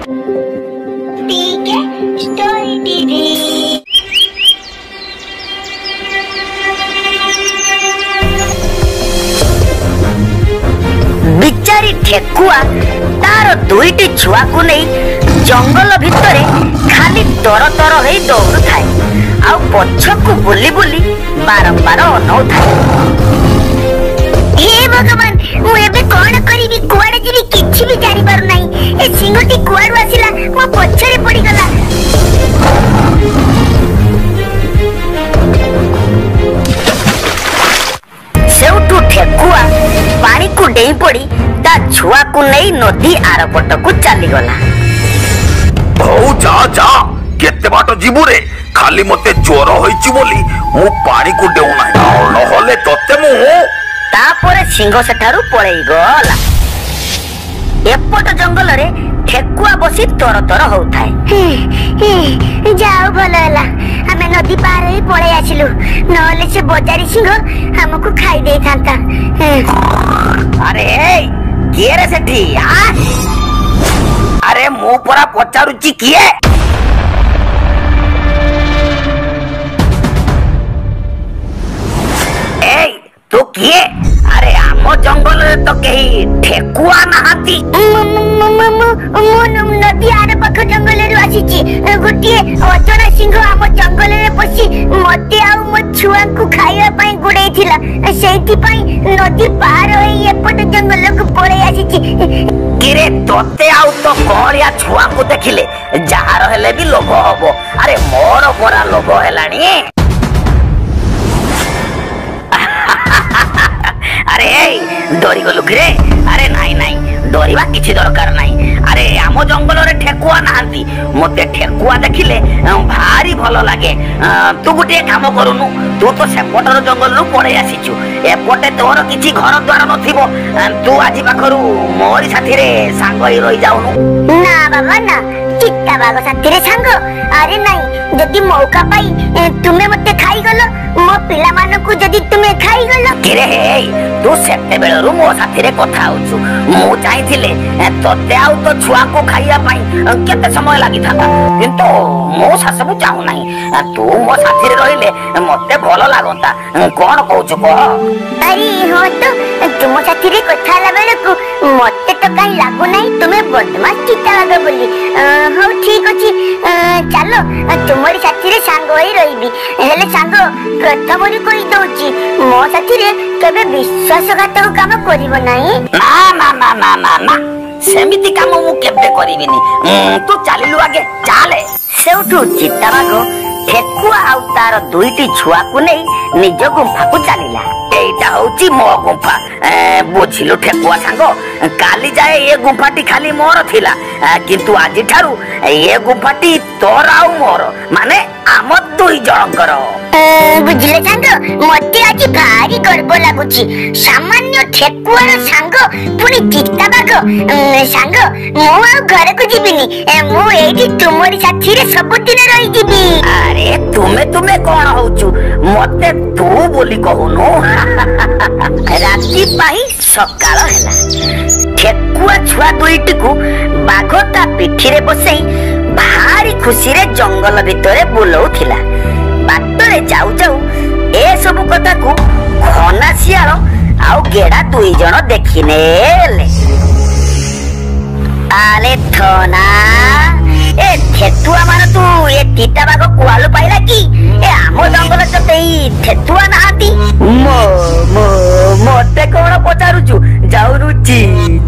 ठीक है story TV. बिचारी ठेकुआ तार दुईटी छुआ को नहीं जंगल भितर खाली तर तर हो दौड़ थाए आ पछकू बुली बुली बारंबार अनौ थाए। हे भगवान मु एबे कोन करिवि कुआडे जिवि किछि भी जानि पारु नाही। ए सिंहटी कुआडू आसिला मो पछरे पड़ी गला। सेउटू ठेकुआ पानी को डेई पड़ी ता छुआ को नहीं नदी आर पट को चली गला। हौ जा जा केते बाट जीवु रे खाली मते ज्वर होइछि बोली मु पानी को देउ नाही नहले तते मु तापरे सिंह सेठारु पळेई गला। एपट जंगल रे ठेकुआ बसी तर तर होउथाय। जाओ भलो हला हमें नदी पार ही पळे आछिलु नहले से बजारी सिंह हमको खाई दे थांता। अरे किए रे सेठी अरे मु परा पचारुची किए ए तू किए अरे आम जंगल रे तो कहीं ठेकुआ नहाती नदी आर पाख जंगल रे आसीची गोटिए अजଣା सिंह आम जंगल रे पसी मते आ मो छुआ को खाइया पई गुडे थिला सेठी पई नदी पार होई एपट जंगल को पळे आसीची। किरे तोते आउ तो कोरिया छुआ को देखिले जहार हेले भी लोभ हबो। अरे मोर परा लोभ हेलानी। अरे डरी गलु किरे अरे नाई नाई डरिबा किछि दरकार नाही। अरे आम जंगल रे ठेकुआ नाहांती मते ठेकुआ देखिले भारी भलो लागे। तू गुटे काम करूनु तू तो सेपटर जंगल रु पळे आसीचु एपटे तोर किछि घर द्वार नथिबो तू आजि पाखरु मोरी साथी रे सांग ही रहि जाउनु। ना बाबा ना चित्ता बाग साथी रे सांग अरे नाही जदी मौका पाई तुमे मते खाई गलो मो पिला मानकु जदी तुमे खाई गलो। किरे तू सेते बेलरु मो साथी रे कथा होछु मु चाहथिले तोते आउ तो छुआ को खाइया पाई केते समय लागि थाता किंतु मो सासबु चाहू नाही तू मो साथी रे रहिले मते भलो लागंता कोन कहछु को। अरे हो तो तुम साथी रे कथा ला बेलकु मते तो काई लागु नाही तुमे बदमाश चित्ता बाग बोली। हो ठीक अछि चलो तुमरी साथी रे सांग होई रहिबी हेले सांग प्रथम रे कहि दोची मो साथी रे केबे विश्वासघातक काम करिवो नाही। ना ना ना ना ना ना सेमिति काम मु केबे करिबिनी तू चलिलु आगे चाले। सेउठु चित्ता बाग ठेकुआ आउ तार दुईटी छुआ को नहीं निज गुंफा को चलिला। एटा होची मो गुंफा बुझिलु ठेकुआ सांग काली जाए ये गुंफाटी खाली मोर थिला किंतु आजि ठारू ये गुंफाटी तोर आउ मोर माने आम दुई जनकर। बुझिले सांग मते आजि भारी गर्व लागुची सामान्य ठेकुआर सांग पुनी चित्ता बाग सांग मो आ घर को जिबिनी मु एठी तुमरी साथी रे सब दिन रही जिबी। अरे तुमे तुमे कोन होचु मते तू बोली कहूनु। राती पाई सकाळ हैला ठेकुआ छुआ दुईटी को बाघ ता पिठी रे बसई भारी खुशी रे जंगल भितरे बुलौथिला। बाटरे जाऊ जाऊ ए सब कथा को खना सियाळ आउ गेडा दुई जण देखिनेले। आले थना ए ठेकुआ मान तू ए तीता बाघ कुआलु पाइला कि ए आम जंगल चतेई ठेकुआ नाहाती मो मो मते कोन पचारुचु जाउरु ची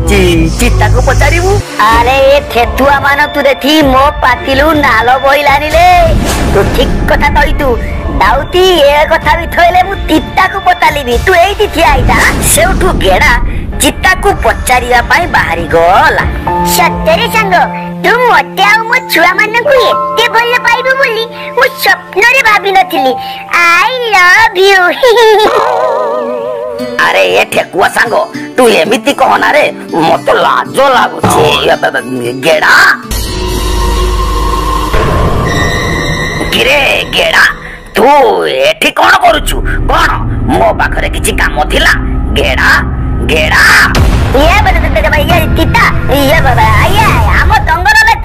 ची चित्ता को पचारिबु। अरे ए ठेकुआ मान तू देखी मो पातिलु नालो बोइलानी ले तू ठीक कथा कहि तू दाउती ए कथा भी थइले मु तीता को पतालिबी तू एइति थिया आइता। सेउठु गेडा चित्ता को पचारिया पाई बाहरी गला। सत्तरे संग तू मते आ मो छुआ मन को एते भल पाइबो बोली मु स्वप्न रे भाबी नथिली। I love you. अरे ये ठेकुआ सांग तू एमिति कहना रे मते लाजो लागुची गेडा। किरे गेडा तू एठी कोन करूछु कोन मो पाखरे किछि काम थिला गेडा गेडा ये बले ते भाई ये तीता ये बाबा आया हम जंगल में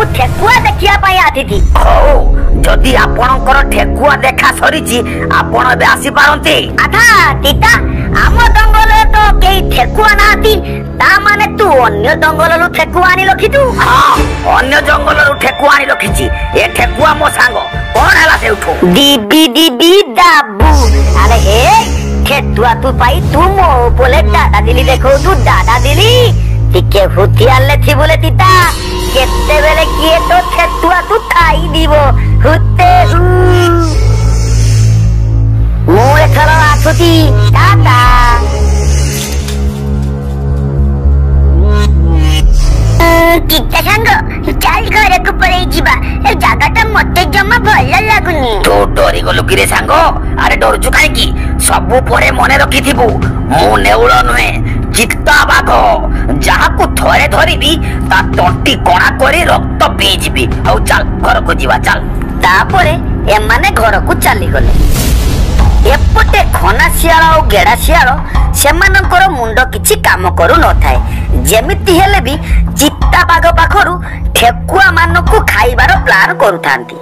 ମୁଁ ଠେକୁଆ ଦେଖିବା ପାଇଁ ଆସିଛି। ହଉ ଯଦି ଆପଣଙ୍କର ଠେକୁଆ ଦେଖା ସରିଛି ଆପଣ ଏବେ ଆସିପାରନ୍ତି। ଆଥା ତିତା ଆମ ଜଙ୍ଗଲରେ ତ କେହି ଠେକୁଆ ନାହାନ୍ତି, ତା ମାନେ ତୁ ଅନ୍ୟ ଜଙ୍ଗଲରୁ ଠେକୁଆ ଆଣି ରଖିଛୁ? ହଁ ଅନ୍ୟ ଜଙ୍ଗଲରୁ ଠେକୁଆ ଆଣି ରଖିଛି। ଏ ଠେକୁଆ ମୋ ସାଙ୍ଗ। କଣ ହେଲା ସେଉଠୁ? ଦିବି ଦିବି ଦାବୁ। ଆରେ ହେ ଠେକୁଆ ତୁ ପାଇ ତୁ ମୋ ବୋଲେ ଦାଦା ଦିଲି ଦେଖଉଛୁ ଦାଦା ଦିଲି। ଟିକେ ହୁତିଆଲେ ଥିବୁଲେ ତିତା କେତେବେଳେ କିଏ ତ ଠେକୁଆ ତୁ ଖାଇଦିବ। ହୁତେ ମୁଁ ଏଥର ଆସୁଛି ଦାଦା। ଚିତା ସାଙ୍ଗ ଚାଲ ଘରକୁ ପଳେଇ ଯିବା, ଏ ଜାଗାଟା ମତେ ଜମା ଭଲ ଲାଗୁନି। ତୁ ଡରିଗଲୁ କିରେ ସାଙ୍ଗ? ଆରେ ଡରୁଛୁ କାହିଁକି? ସବୁ ପରେ ମନେ ରଖିଥିବୁ ମୁଁ ନେଉଳ ନୁହେଁ, ଚିତ୍ତା ବାଘ। ଯାହାକୁ ଥରେ ଧରିବି ତା ତଣ୍ଟି କଣା କରି ରକ୍ତ ପିଇଯିବି। ଆଉ ଚାଲ ଘରକୁ ଯିବା ଚାଲ। ତାପରେ ଏମାନେ ଘରକୁ ଚାଲିଗଲେ। ଏପଟେ ଖନା ଶିଆଳ ଆଉ ଗେଡା ଶିଆଳ ସେମାନଙ୍କର ମୁଣ୍ଡ କିଛି କାମ କରୁ ନଥାଏ। ଯେମିତି ହେଲେ ବି ଚିତ୍ତା ବାଘ ପାଖରୁ ଠେକୁଆ ମାନଙ୍କୁ ଖାଇବାର ପ୍ଲାନ କରୁଥାନ୍ତି।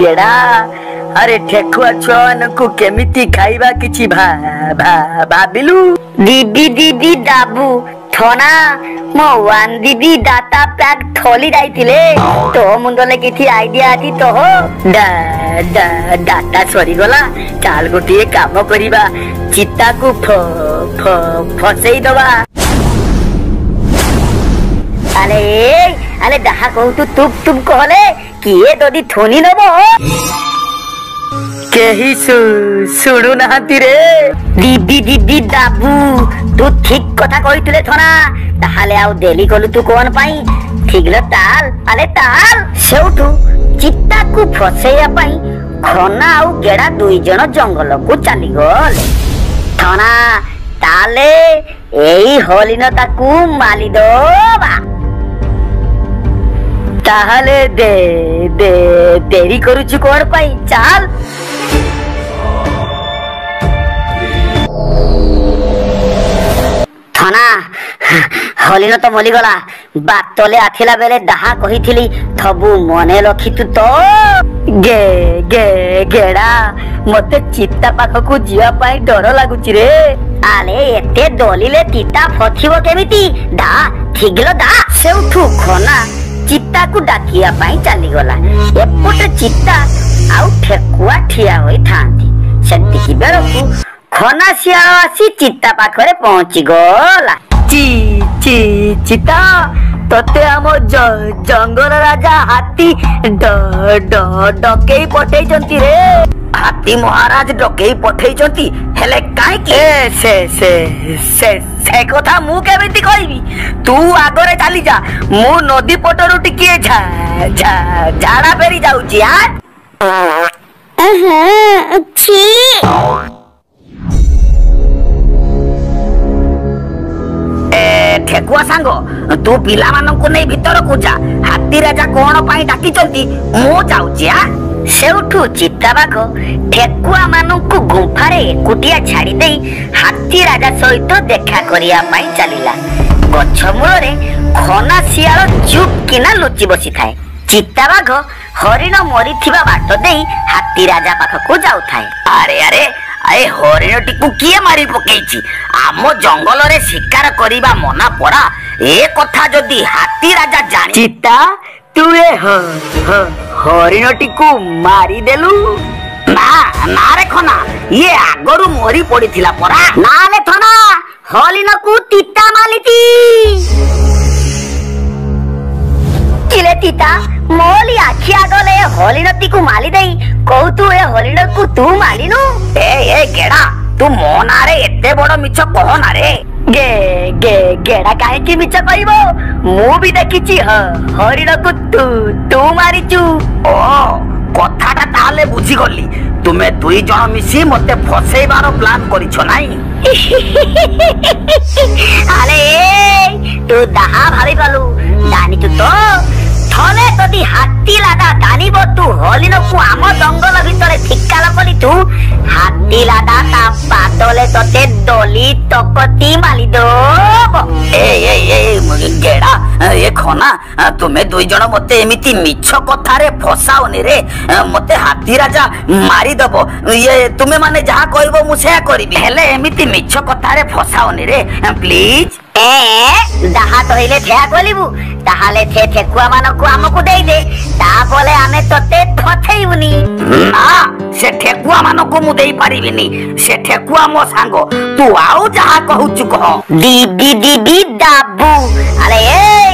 ଗେଡା ଆରେ ଠେକୁଆ ଛୁଆ ମାନଙ୍କୁ କେମିତି ଖାଇବା କିଛି ଭାବିଲୁ? ଦିଦି ଦିଦି ଦାବୁ ଥନା ମୋ ୱାନ ଦିଦି ଦାତା ପ୍ୟାକ୍ ଥଲି ଯାଇଥିଲେ। ତୋ ମୁଣ୍ଡରେ କିଛି ଆଇଡିଆ ଅଛି ତ? ଡାଟା ସରିଗଲା, ଚାଲ ଗୋଟିଏ କାମ କରିବା, ଚିତାକୁ ଫସେଇ ଦବା। ଆରେ ଆରେ ଯାହା କହୁଛୁ ତୁପ ତୁପ କହଲେ କିଏ ଯଦି ଥୁନି ନବ? କେହି ଶୁଣୁନାହାନ୍ତି ରେ। ଦିଦି ଦିଦି ଦାବୁ ତୁ ଠିକ କଥା କହିଥିଲେ ଥନା। ତାହେଲେ ଆଉ ଡେଲି କଲୁ ତୁ କଣ ପାଇଁ? ଠିକରେ ତାଲ ଆରେ ତାଲ। ସେଉଠୁ ଚିତାକୁ ଫସେଇବା ପାଇଁ ଖନା ଆଉ ଗେଡା ଦୁଇ ଜଣ ଜଙ୍ଗଲକୁ ଚାଲିଗଲେ। ଥନା ତାଲେ ଏଇ ହରିଣଟାକୁ ମାରିଦବା। ତାହେଲେ ଦେରି କରୁଛୁ କଣ ପାଇଁ? ଚାଲ। ଥନା ହରିଣ ତ ମରିଗଲା। ବାଟରେ ଆସିଲା ବେଳେ ଯାହା କହିଥିଲି ସବୁ ମନେ ରଖିଛୁ ତ? ଗେଡା ମତେ ଚିତା ପାଖକୁ ଯିବା ପାଇଁ ଡର ଲାଗୁଛି ରେ। ଆରେ ଏତେ ଦଲିଲେ ଚିତା ଫସିବ କେମିତି? ଦା ଠିକର ଦା। ସେଉଠୁ ଖନା ଚିତାକୁ ଡାକିବା ପାଇଁ ଚାଲିଗଲା। ଏପଟେ ଚିତା ଆଉ ଠେକୁଆ ଠିଆ ହୋଇଥାନ୍ତି। ସେତିକି ବେଳକୁ ଖନା ଶିଆଳ ଆସି ଚିତା ପାଖରେ ପହଞ୍ଚି ଗଲା। ଚିତା ତତେ ଆମ ଜଙ୍ଗଲ ରାଜା ହାତୀ ଡକେଇ ପଠେଇଛନ୍ତି ରେ। ହାତୀ ମହାରାଜ ଡକେଇ ପଠେଇଛନ୍ତି? ହେଲେ କାହିଁକି? ସେ କଥା ମୁଁ କେମିତି କହିବି? ତୁ ଆଗରେ ଚାଲି ଯା, ମୁଁ ନଦୀ ପଟରୁ ଟିକେ ଝାଡା ଫେରି ଯାଉଛି। ଠେକୁଆ ସାଙ୍ଗ ତୁ ପିଲାମାନଙ୍କୁ ନେଇ ଭିତରକୁ ଯା। ହାତୀ ରାଜା କଣ ପାଇଁ ଡାକିଛନ୍ତି ମୁଁ ଯାଉଛି। ସେଉଠୁ ଚିତାବାଘ ଠେକୁଆ ମାନଙ୍କୁ ଗୁମ୍ଫାରେ ଏକୁଟିଆ ଛାଡି ଦେଇ ହାତୀ ରାଜା ସହିତ ଦେଖା କରିବା ପାଇଁ ଚାଲିଲା। ଗଛ ମୂଳରେ ଖନା ଶିଆଳ ଚୁପ କିନା ଲୁଚି ବସିଥାଏ। ଚିତାବାଘ ହରିଣ ମରିଥିବା ବାଟ ଦେଇ ହାତୀ ରାଜା ପାଖକୁ ଯାଉଥାଏ। ଆରେ ଆରେ ଏ ହରିଣଟିକୁ କିଏ ମାରି ପକେଇଛି? ଆମ ଜଙ୍ଗଲରେ ଶିକାର କରିବା ମନା ପଡା। ଏ କଥା ଯଦି ହାତୀ ରାଜା ଜାଣି। ଚିତା ତୁ ଏ ହରିଣଟିକୁ ମାରିଦେଲୁ? ନା ରେ ଖନା, ଇଏ ଆଗରୁ ମରି ପଡିଥିଲା ପରା। ନା ରେ ଥନା, ହରିଣକୁ ଚିତା ମାରିଛି। କିଲେ ଚିତା ମୋଲି ଆଖି ଆଗଲେ ହରିଣଟିକୁ ମାରି ଦେଇ କହୁତୁ ଏ ହରିଣକୁ ତୁ ମାରିନୁ? ଏ ଗେଡା ତୁ ମୋ ନାଁରେ ଏତେ ବଡ ମିଛ କହନା ରେ। ଗେଡା କାହିଁକି ମିଛ କହିବ? ମୁଁ ବି ଦେଖିଛି ହରିଣକୁ ତୁ ମାରିଛୁ। ଓ କଥାଟା ତାହେଲେ ବୁଝିଗଲି। ତୁମେ ଦୁଇ ଜଣ ମିଶି ମତେ ଫସେଇବାର ପ୍ଲାନ କରିଛ ନାଇଁ? ଆରେ ତୁ ଯାହା ଭାବି ଗଲୁ ଜାଣିଛୁ ତ? ଥରେ ଯଦି যদি হাতী লাদা জানিব তু হরিণকু আম জঙ্গল ভিতরে ঠিকাল কলি তু হাতী লাদা তা পাতলে তোতে দলি তকতি মালি দব। গেড়া এ খনা তুমি দুই জন মতে এমিতি মিছ কথারে ফসাওনি রে মতে হাতী রাজা মারিদব ইয়ে তুমি মানে যাহা কইব মু সেয়া করিবি হেলে এমিতি মিছ কথারে ফসাওনি রে প্লিজ। যাহা কহিলে সেয়া কলিবু তাহলে সে ঠেকুয়া মানকু আমকু দেই দে তাপরে আমি তোতে ঠঠেইবুনি। না সে ঠেকুয়া মানকু মু দেই পারিবিনি সে ঠেকুয়া মো সাঙ্গ তু আউ যাহা কহুচু কহ। দিদি দিদি দাবু আরে এই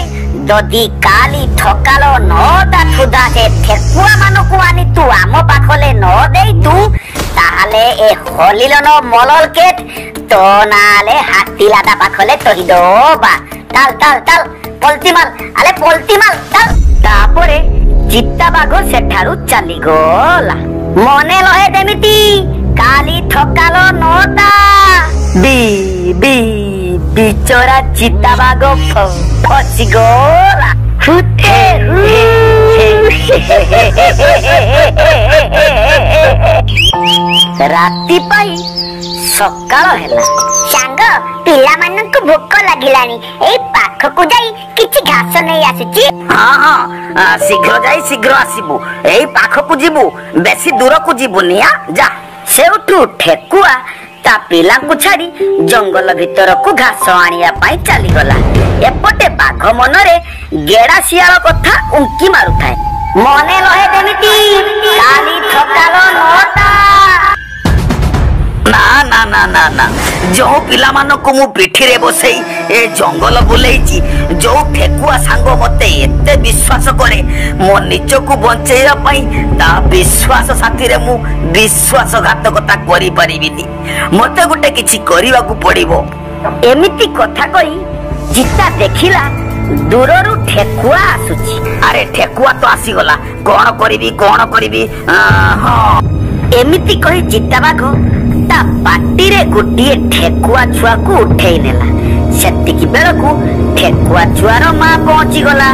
যদি কালি ঠকালো নটা ঠুদা সে ঠেকুয়া মানকু আনি তু আম পাখলে ন দেই তু তাহলে এ হলিলন মলল কেট তো নালে হাতি লাদা পাখলে তহি দবা তাল তাল তাল পলতিমাল আরে পলতিমাল তাল। তারপরে চিত্তাবাঘ সেঠারু চালি গলা মনে লহে যেমিতি কালি ঠকালো নটা বি বি বিচরা চিত্তাবাঘ ফসি গলা হুতে রাতি পাই সকাଳ ହେଲା। ସାଙ୍ଗ ପିଲାମାନଙ୍କୁ ଭୋକ ଲାଗିଲାଣି ଏଇ ପାଖକୁ ଯାଇ କିଛି ଘାସ ନେଇ ଆସିଛି। ହଁ ହଁ ଶୀଘ୍ର ଯାଇ ଶୀଘ୍ର ଆସିବୁ ଏଇ ପାଖକୁ ଯିବୁ ବେଶୀ ଦୂରକୁ ଯିବୁନି ଯା। ସେଉଠୁ ଠେକୁଆ ତା ପିଲାଙ୍କୁ ଛାଡି ଜଙ୍ଗଲ ଭିତରକୁ ଘାସ ଆଣିବା ପାଇଁ ଚାଲିଗଲା। ଏପଟେ ବାଘ ମନରେ ଗେଡା ଶିଆଳ କଥା ଉଙ୍କି ମାରୁଥାଏ ମନେ ରହେ ଯେମିତି କାଲି ଠକାଲ ନଅଟା। ନା ନା ନା ନା ନା ଯୋଉ ପିଲାମାନଙ୍କୁ ମୁଁ ପିଠିରେ ବସେଇ ଏ ଜଙ୍ଗଲ ବୁଲେଇଛି ଯୋଉ ଠେକୁଆ ସାଙ୍ଗ ମତେ ଏତେ ବିଶ୍ୱାସ କରେ ମୋ ନିଜକୁ ବଞ୍ଚେଇବା ପାଇଁ ତା ବିଶ୍ୱାସ ସାଥିରେ ମୁଁ ବିଶ୍ୱାସଘାତକତା କରିପାରିବିନି ମତେ ଗୋଟେ କିଛି କରିବାକୁ ପଡିବ। ଏମିତି କଥା କହି ଜିତା ଦେଖିଲା ଦୂରରୁ ଠେକୁଆ ଆସୁଛି। ଆରେ ଠେକୁଆ ତ ଆସିଗଲା କଣ କରିବି ହଁ ଏମିତି କହି ଚିତାବାଘ ତା ପାଟିରେ ଗୋଟିଏ ଠେକୁଆ ଛୁଆକୁ ଉଠେଇ ନେଲା। ସେତିକି ବେଳକୁ ଠେକୁଆ ଛୁଆର ମା ପହଞ୍ଚିଗଲା।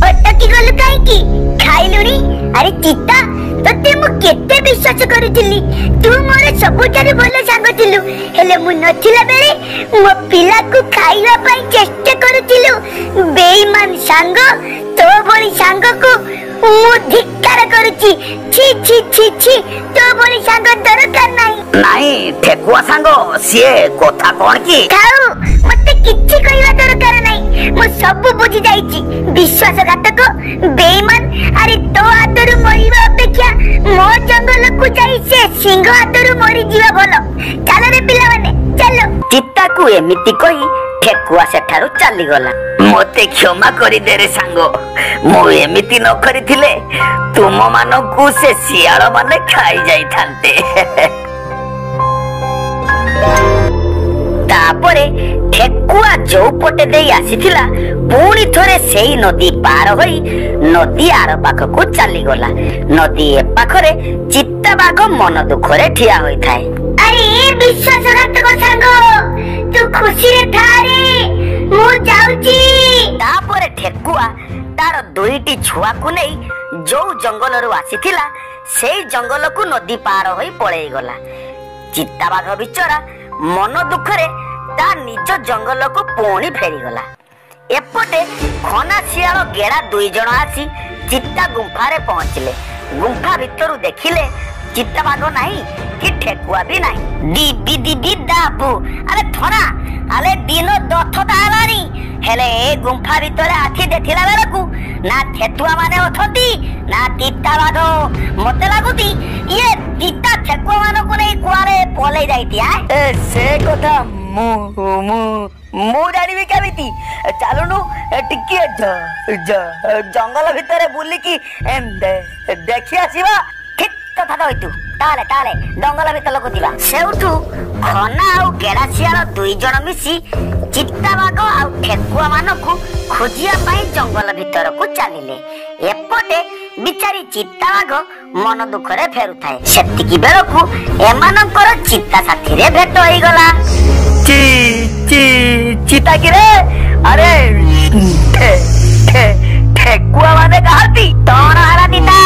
ଅଟକି ଗଲୁ କାହିଁକି ଖାଇଲୁଣି? ଆରେ ଚିତା ତତେ ମୁଁ କେତେ ବିଶ୍ୱାସ କରୁଥିଲି ତୁ ମୋର ସବୁଠାରୁ ଭଲ ସାଙ୍ଗ ଥିଲୁ ହେଲେ ମୁଁ ନଥିଲା ବେଳେ ମୋ ପିଲାକୁ ଖାଇବା ପାଇଁ ଚେଷ୍ଟା କରୁଥିଲୁ। ବେଇମାନ ସାଙ୍ଗ ତୋ ଭଳି ସାଙ୍ଗକୁ ମୁଁ ଧିକ୍କାର କରୁଛି। ଛି ଛି ଛି ଛି ତୋ ଭଳି ସାଙ୍ଗ ଦରକାର ନାହିଁ। ନାଇଁ ଠେକୁଆ ସାଙ୍ଗ ସିଏ କଥା କଣ କି? ଥାଉ ମତେ କିଛି କହିବା ଦରକାର ନାହିଁ ମୁଁ ସବୁ ବୁଝି ଯାଇଛି। ବିଶ୍ୱାସଘାତକ ବେଇମାନ ଆରେ ତୋ ହାତରୁ ମରିବା ଅପେକ୍ଷା ମୋ ଜଙ୍ଗଲକୁ ଯାଇ ସେ ସିଂହ ହାତରୁ ମରିଯିବା ଭଲ। ଚାଲ ରେ ପିଲାମାନେ ଚାଲ। ଚିତାକୁ ଏମିତି କହି ଠେକୁଆ ସେଠାରୁ ଚାଲିଗଲା। ମତେ କ୍ଷମା କରିଦେ ରେ ସାଙ୍ଗ ମୁଁ ଏମିତି ନ କରିଥିଲେ ତୁମ ମାନଙ୍କୁ ସେ ଶିଆଳ ମାନେ ଖାଇ ଯାଇଥାନ୍ତେ। ତାପରେ ଠେକୁଆ ଯୋଉ ପଟେ ଦେଇ ଆସିଥିଲା ପୁଣି ଥରେ ସେଇ ନଦୀ ପାର ହୋଇ ନଦୀ ଆର ପାଖକୁ ଚାଲିଗଲା। ନଦୀ ଏ ପାଖରେ ଚିତାବାଘ ମନ ଦୁଃଖରେ ଠିଆ ହୋଇଥାଏ। ଆରେ ବିଶ୍ୱାସଘାତକ ସାଙ୍ଗ ତୁ ଖୁସିରେ ଥାରେ ମୁଁ ଯାଉଛି। ତାପରେ ଠେକୁଆ ତାର ଦୁଇଟି ଛୁଆକୁ ନେଇ ଯୋଉ ଜଙ୍ଗଲରୁ ଆସିଥିଲା ସେଇ ଜଙ୍ଗଲକୁ ନଦୀ ପାର ହୋଇ ପଳେଇଗଲା। ଚିତାବାଘ ବିଚରା ମନ ଦୁଃଖରେ ତା ନିଜ ଜଙ୍ଗଲକୁ ପୁଣି ଫେରିଗଲା। ଏପଟେ ଖନା ଶିଆଳ ଗେଡା ଦୁଇ ଜଣ ଆସି ଚିତା ଗୁମ୍ଫାରେ ପହଞ୍ଚିଲେ। ଗୁମ୍ଫା ଭିତରୁ ଦେଖିଲେ ଚିତାବାଘ ନାହିଁ କି ଠେକୁଆ ବି ନାହିଁ। ଦିଦି ଦିଦି ଦାବୁ ଆରେ ଥରା ଆରେ ଦିନ ଦଥଟା ହେଲାଣି ହେଲେ ଏ ଗୁମ୍ଫା ଭିତରେ ଆଖି ଦେଖିଲା ବେଳକୁ ନା ଠେକୁଆ ମାନେ ଅଛନ୍ତି ନା ଚିତାବାଘ। ମତେ ଲାଗୁଛି ଇଏ ଚିତା ଠେକୁଆ ମାନଙ୍କୁ ନେଇ କୁଆଡେ ପଳେଇ ଯାଇଛି। ସେ କଥା ମୁଁ ଜାଣିବି କେମିତି? ଚାଲୁନୁ ଟିକେ ଜଙ୍ଗଲ ଭିତରେ ବୁଲିକି ଦେଖି ଆସିବା। ଠିକ କଥା କହିଛୁ। ତାହେଲେ ତାହେଲେ ଜଙ୍ଗଲ ଭିତରକୁ ଯିବା। ସେଉଠୁ ଖନା ଆଉ ଗେଡା ଶିଆଳ ଦୁଇ ଜଣ ମିଶି ଚିତାବାଘ ଆଉ ଠେକୁଆ ମାନଙ୍କୁ ଖୋଜିବା ପାଇଁ ଜଙ୍ଗଲ ଭିତରକୁ ଚାଲିଲେ। ଏପଟେ ବିଚାରୀ ଚିତାବାଘ ମନ ଦୁଃଖରେ ଫେରୁଥାଏ। ସେତିକି ବେଳକୁ ଏମାନଙ୍କର ଚିତା ସାଥିରେ ଭେଟ ହେଇଗଲା। ଚିତା କିରେ ଆରେ ଠେକୁଆ ମାନେ କାହାନ୍ତି? ତଣ ହେଲା ଦିଦା,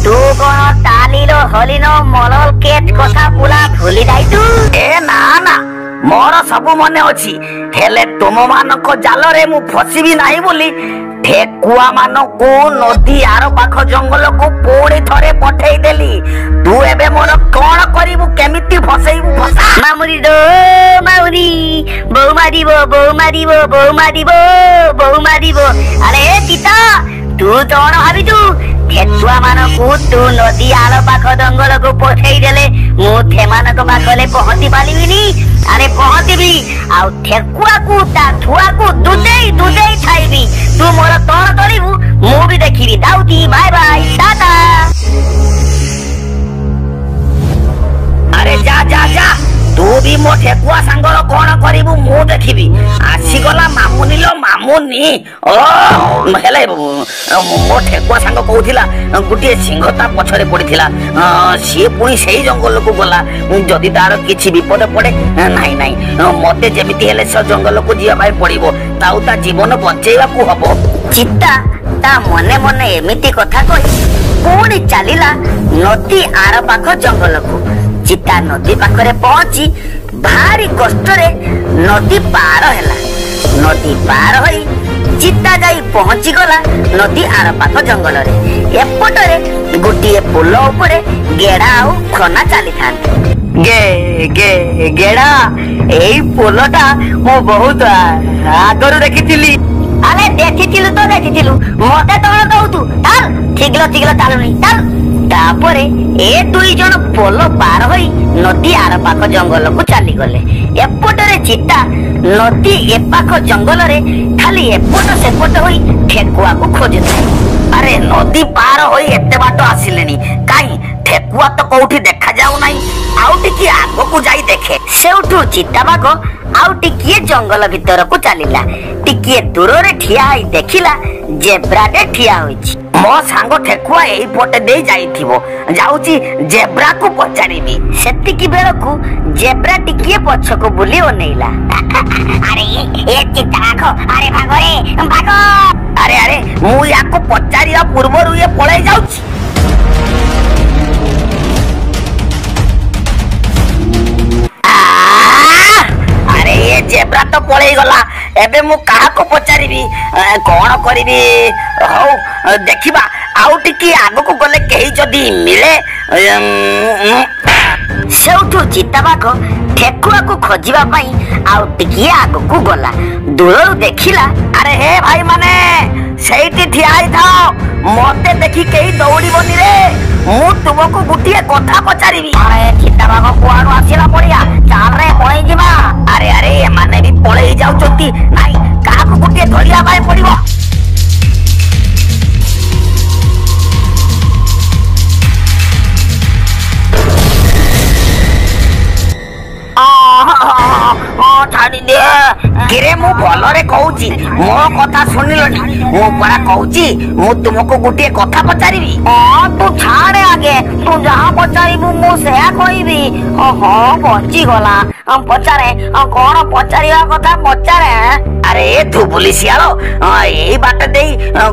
ତୁ କଣ ତାଲିର ହଲିନ ମଲଲ କେତ୍ କଥା ପୁରା ଭୁଲି ଯାଇଛୁ? ଏ ନା ନା, ମୋର ସବୁ ମନେ ଅଛି, ହେଲେ ତୁମ ମାନଙ୍କ ଜାଲରେ ମୁଁ ଫସିବି ନାହିଁ ବୋଲି ଠେକୁଆ ମାନଙ୍କୁ ନଦୀ ଆର ପାଖ ଜଙ୍ଗଲକୁ ପୁଣି ଥରେ ପଠେଇ ଦେଲି। ତୁ ଏବେ ମୋର କଣ କରିବୁ, କେମିତି ଫସେଇବୁ ଫସା? ମାମୁନି ଦୋ ମାଉନି, ବୋଉ ମାରିବ ବୋଉ ମାରିବ ବୋଉ ମାରିବ ବୋଉ ମାରିବ। ଆରେ ଦିଦା, ତୁ କଣ ଭାବିଛୁ ଠେକୁଆ ମାନଙ୍କୁ ତୁ ନଦୀ ଆର ପାଖ ଜଙ୍ଗଲକୁ ପଠେଇ ଦେଲେ ମୁଁ ସେମାନଙ୍କ ପାଖରେ ପହଞ୍ଚି ପାରିବିନି? ଆରେ ପହଞ୍ଚିବି, ଆଉ ଠେକୁଆକୁ ତା ଛୁଆକୁ ଦୁଦେଇ ଦୁଦେଇ ଖାଇବି। ତୁ ମୋର କଣ କରିବୁ ମୁଁ ବି ଦେଖିବି। ଯାଉଛି, ବାଏ ବାଏ, ଟାଟା। ଆରେ ଯା ଯା ଯା, ତୁ ବି ମୋ ଠେକୁଆ ସାଙ୍ଗର କଣ କରିବୁ ମୁଁ ଦେଖିବି। ଆସିଗଲା ମାମୁନି ଲୋ ମାମୁନି। ଓ ହେଲେ ମୋ ଠେକୁଆ ସାଙ୍ଗ କହୁଥିଲା ଗୋଟିଏ ସିଂହ ତା ପଛରେ ପଡିଥିଲା, ସିଏ ପୁଣି ସେଇ ଜଙ୍ଗଲକୁ ଗଲା। ଯଦି ତାର କିଛି ବିପଦ ପଡେ, ନାଇଁ ନାଇଁ, ମତେ ଯେମିତି ହେଲେ ସେ ଜଙ୍ଗଲକୁ ଯିବା ପାଇଁ ପଡିବ, ତାଉ ତା ଜୀବନ ବଞ୍ଚେଇବାକୁ ହବ। ଚିତା ତା ମନେ ମନେ ଏମିତି କଥା କହି ପୁଣି ଚାଲିଲା ନଦୀ ଆର ପାଖ ଜଙ୍ଗଲକୁ। ଚିତା ନଦୀ ପାଖରେ ପହଞ୍ଚି ଭାରି କଷ୍ଟରେ ନଦୀ ପାର ହେଲା। ନଦୀ ପାର ହୋଇ ଚିତା ଯାଇ ପହଞ୍ଚି ଗଲା ନଦୀ ଆର ପାଖ ଜଙ୍ଗଲରେ। ଏପଟରେ ଗୋଟିଏ ପୋଲ ଉପରେ ଗେଡା ଆଉ ଖନା ଚାଲିଥାନ୍ତି। ଗେଡା, ଏଇ ପୋଲଟା ମୁଁ ବହୁତ ଆଗରୁ ଦେଖିଥିଲି। ଆରେ ଦେଖିଥିଲୁ ତ ଦେଖିଥିଲୁ, ମତେ କଣ କହୁଛୁ? ଚାଲ, ଶୀଘ୍ର ଚାଲୁନି, ଚାଲ। ତାପରେ ଏ ଦୁଇ ଜଣ ପୋଲ ପାର ହୋଇ ନଦୀ ଆର ପାଖ ଜଙ୍ଗଲକୁ ଚାଲିଗଲେ। ଏପଟରେ ଚିତା ନଦୀ ଏପାଖ ଜଙ୍ଗଲରେ ଖାଲି ଏପଟ ସେପଟ ହୋଇ ଠେକୁଆକୁ ଖୋଜୁଥାଏ। ଆରେ ନଦୀ ପାର ହୋଇ ଏତେ ବାଟ ଆସିଲେଣି, କାହିଁ ଠେକୁଆ ତ କୋଉଠି ଦେଖାଯାଉ ନାହିଁ। ଆଉ ଟିକେ ଆଗକୁ ଯାଇ ଦେଖେ। ସେଉଠୁ ଚିତାବାଘ ଆଉ ଟିକିଏ ଜଙ୍ଗଲ ଭିତରକୁ ଚାଲିଲା। ଟିକିଏ ଦୂରରେ ଠିଆ ହୋଇ ଦେଖିଲା ଜେବ୍ରାଟେ ଠିଆ ହୋଇଛି। ମୋ ସାଙ୍ଗ ଠେକୁଆ ଏଇପଟେ ଦେଇ ଯାଇଥିବ, ଯାଉଛି ଜେବ୍ରାକୁ ପଚାରିବି। ସେତିକି ବେଳକୁ ଜେବ୍ରା ଟିକିଏ ପଛକୁ ବୁଲି ଅନେଇଲା। ଆରେ ଏ ଚିତାବାଘ, ଆରେ ଭାଗରେ ଭାଗ। ଆରେ ଆରେ, ମୁଁ ୟାକୁ ପଚାରିବା ପୂର୍ବରୁ ଇଏ ପଳେଇ ଯାଉଛି। ଆରେ ଏ ଜେବ୍ରା ତ ପଳେଇ ଗଲା, ଏବେ ମୁଁ କାହାକୁ ପଚାରିବି, କଣ କରିବି? ହଉ ଦେଖିବା, ଆଉ ଟିକେ ଆଗକୁ ଗଲେ କେହି ଯଦି ମିଳେ। ସେଉଠୁ ଚିତାବାଘ ଠେକୁଆକୁ ଖୋଜିବା ପାଇଁ ଆଉ ଟିକିଏ ଆଗକୁ ଗଲା। ଦୂରରୁ ଦେଖିଲା, ଆରେ ହେ ଭାଇ ମାନେ, ସେଇଠି ଠିଆ ହେଇଥାଅ, ମତେ ଦେଖି କେହି ଦୌଡ଼ିବନି ରେ। ମୁଁ ତୁମକୁ ଗୋଟିଏ କଥା ପଚାରିବି। ଆରେ ଚିତାବାଘ କୁଆଡୁ ଆସିଲା ପଡିଆ, ଚାଲରେ ପଳେଇ ଯିବା। ଆରେ ଆରେ, ଏମାନେ ବି ପଳେଇ ଯାଉଛନ୍ତି, ନାଇଁ କାହାକୁ ଗୋଟିଏ ଧରିବା ପାଇଁ ପଡିବ। ଛାଡ଼ିଦିଏ। କିରେ, ମୁଁ ଭଲରେ କହୁଛି, ମୋ କଥା ଶୁଣିଲନି? ମୁଁ ପରା କହୁଛି, ମୁଁ ତୁମକୁ ଗୋଟିଏ କଥା ପଚାରିବି। ତୁ ଛାଡେ ଆଗେ, ତୁ ଯାହା ପଚାରିବୁ ମୁଁ ସେୟା କହିବି। ବଞ୍ଚିଗଲା, ପଚାରେ, କଣ ପଚାରିବା କଥା ପଚାରେ। ଆରେ ଧୁବୁଲି ଶିଆଳ, ଏଇ ବାଟ ଦେଇ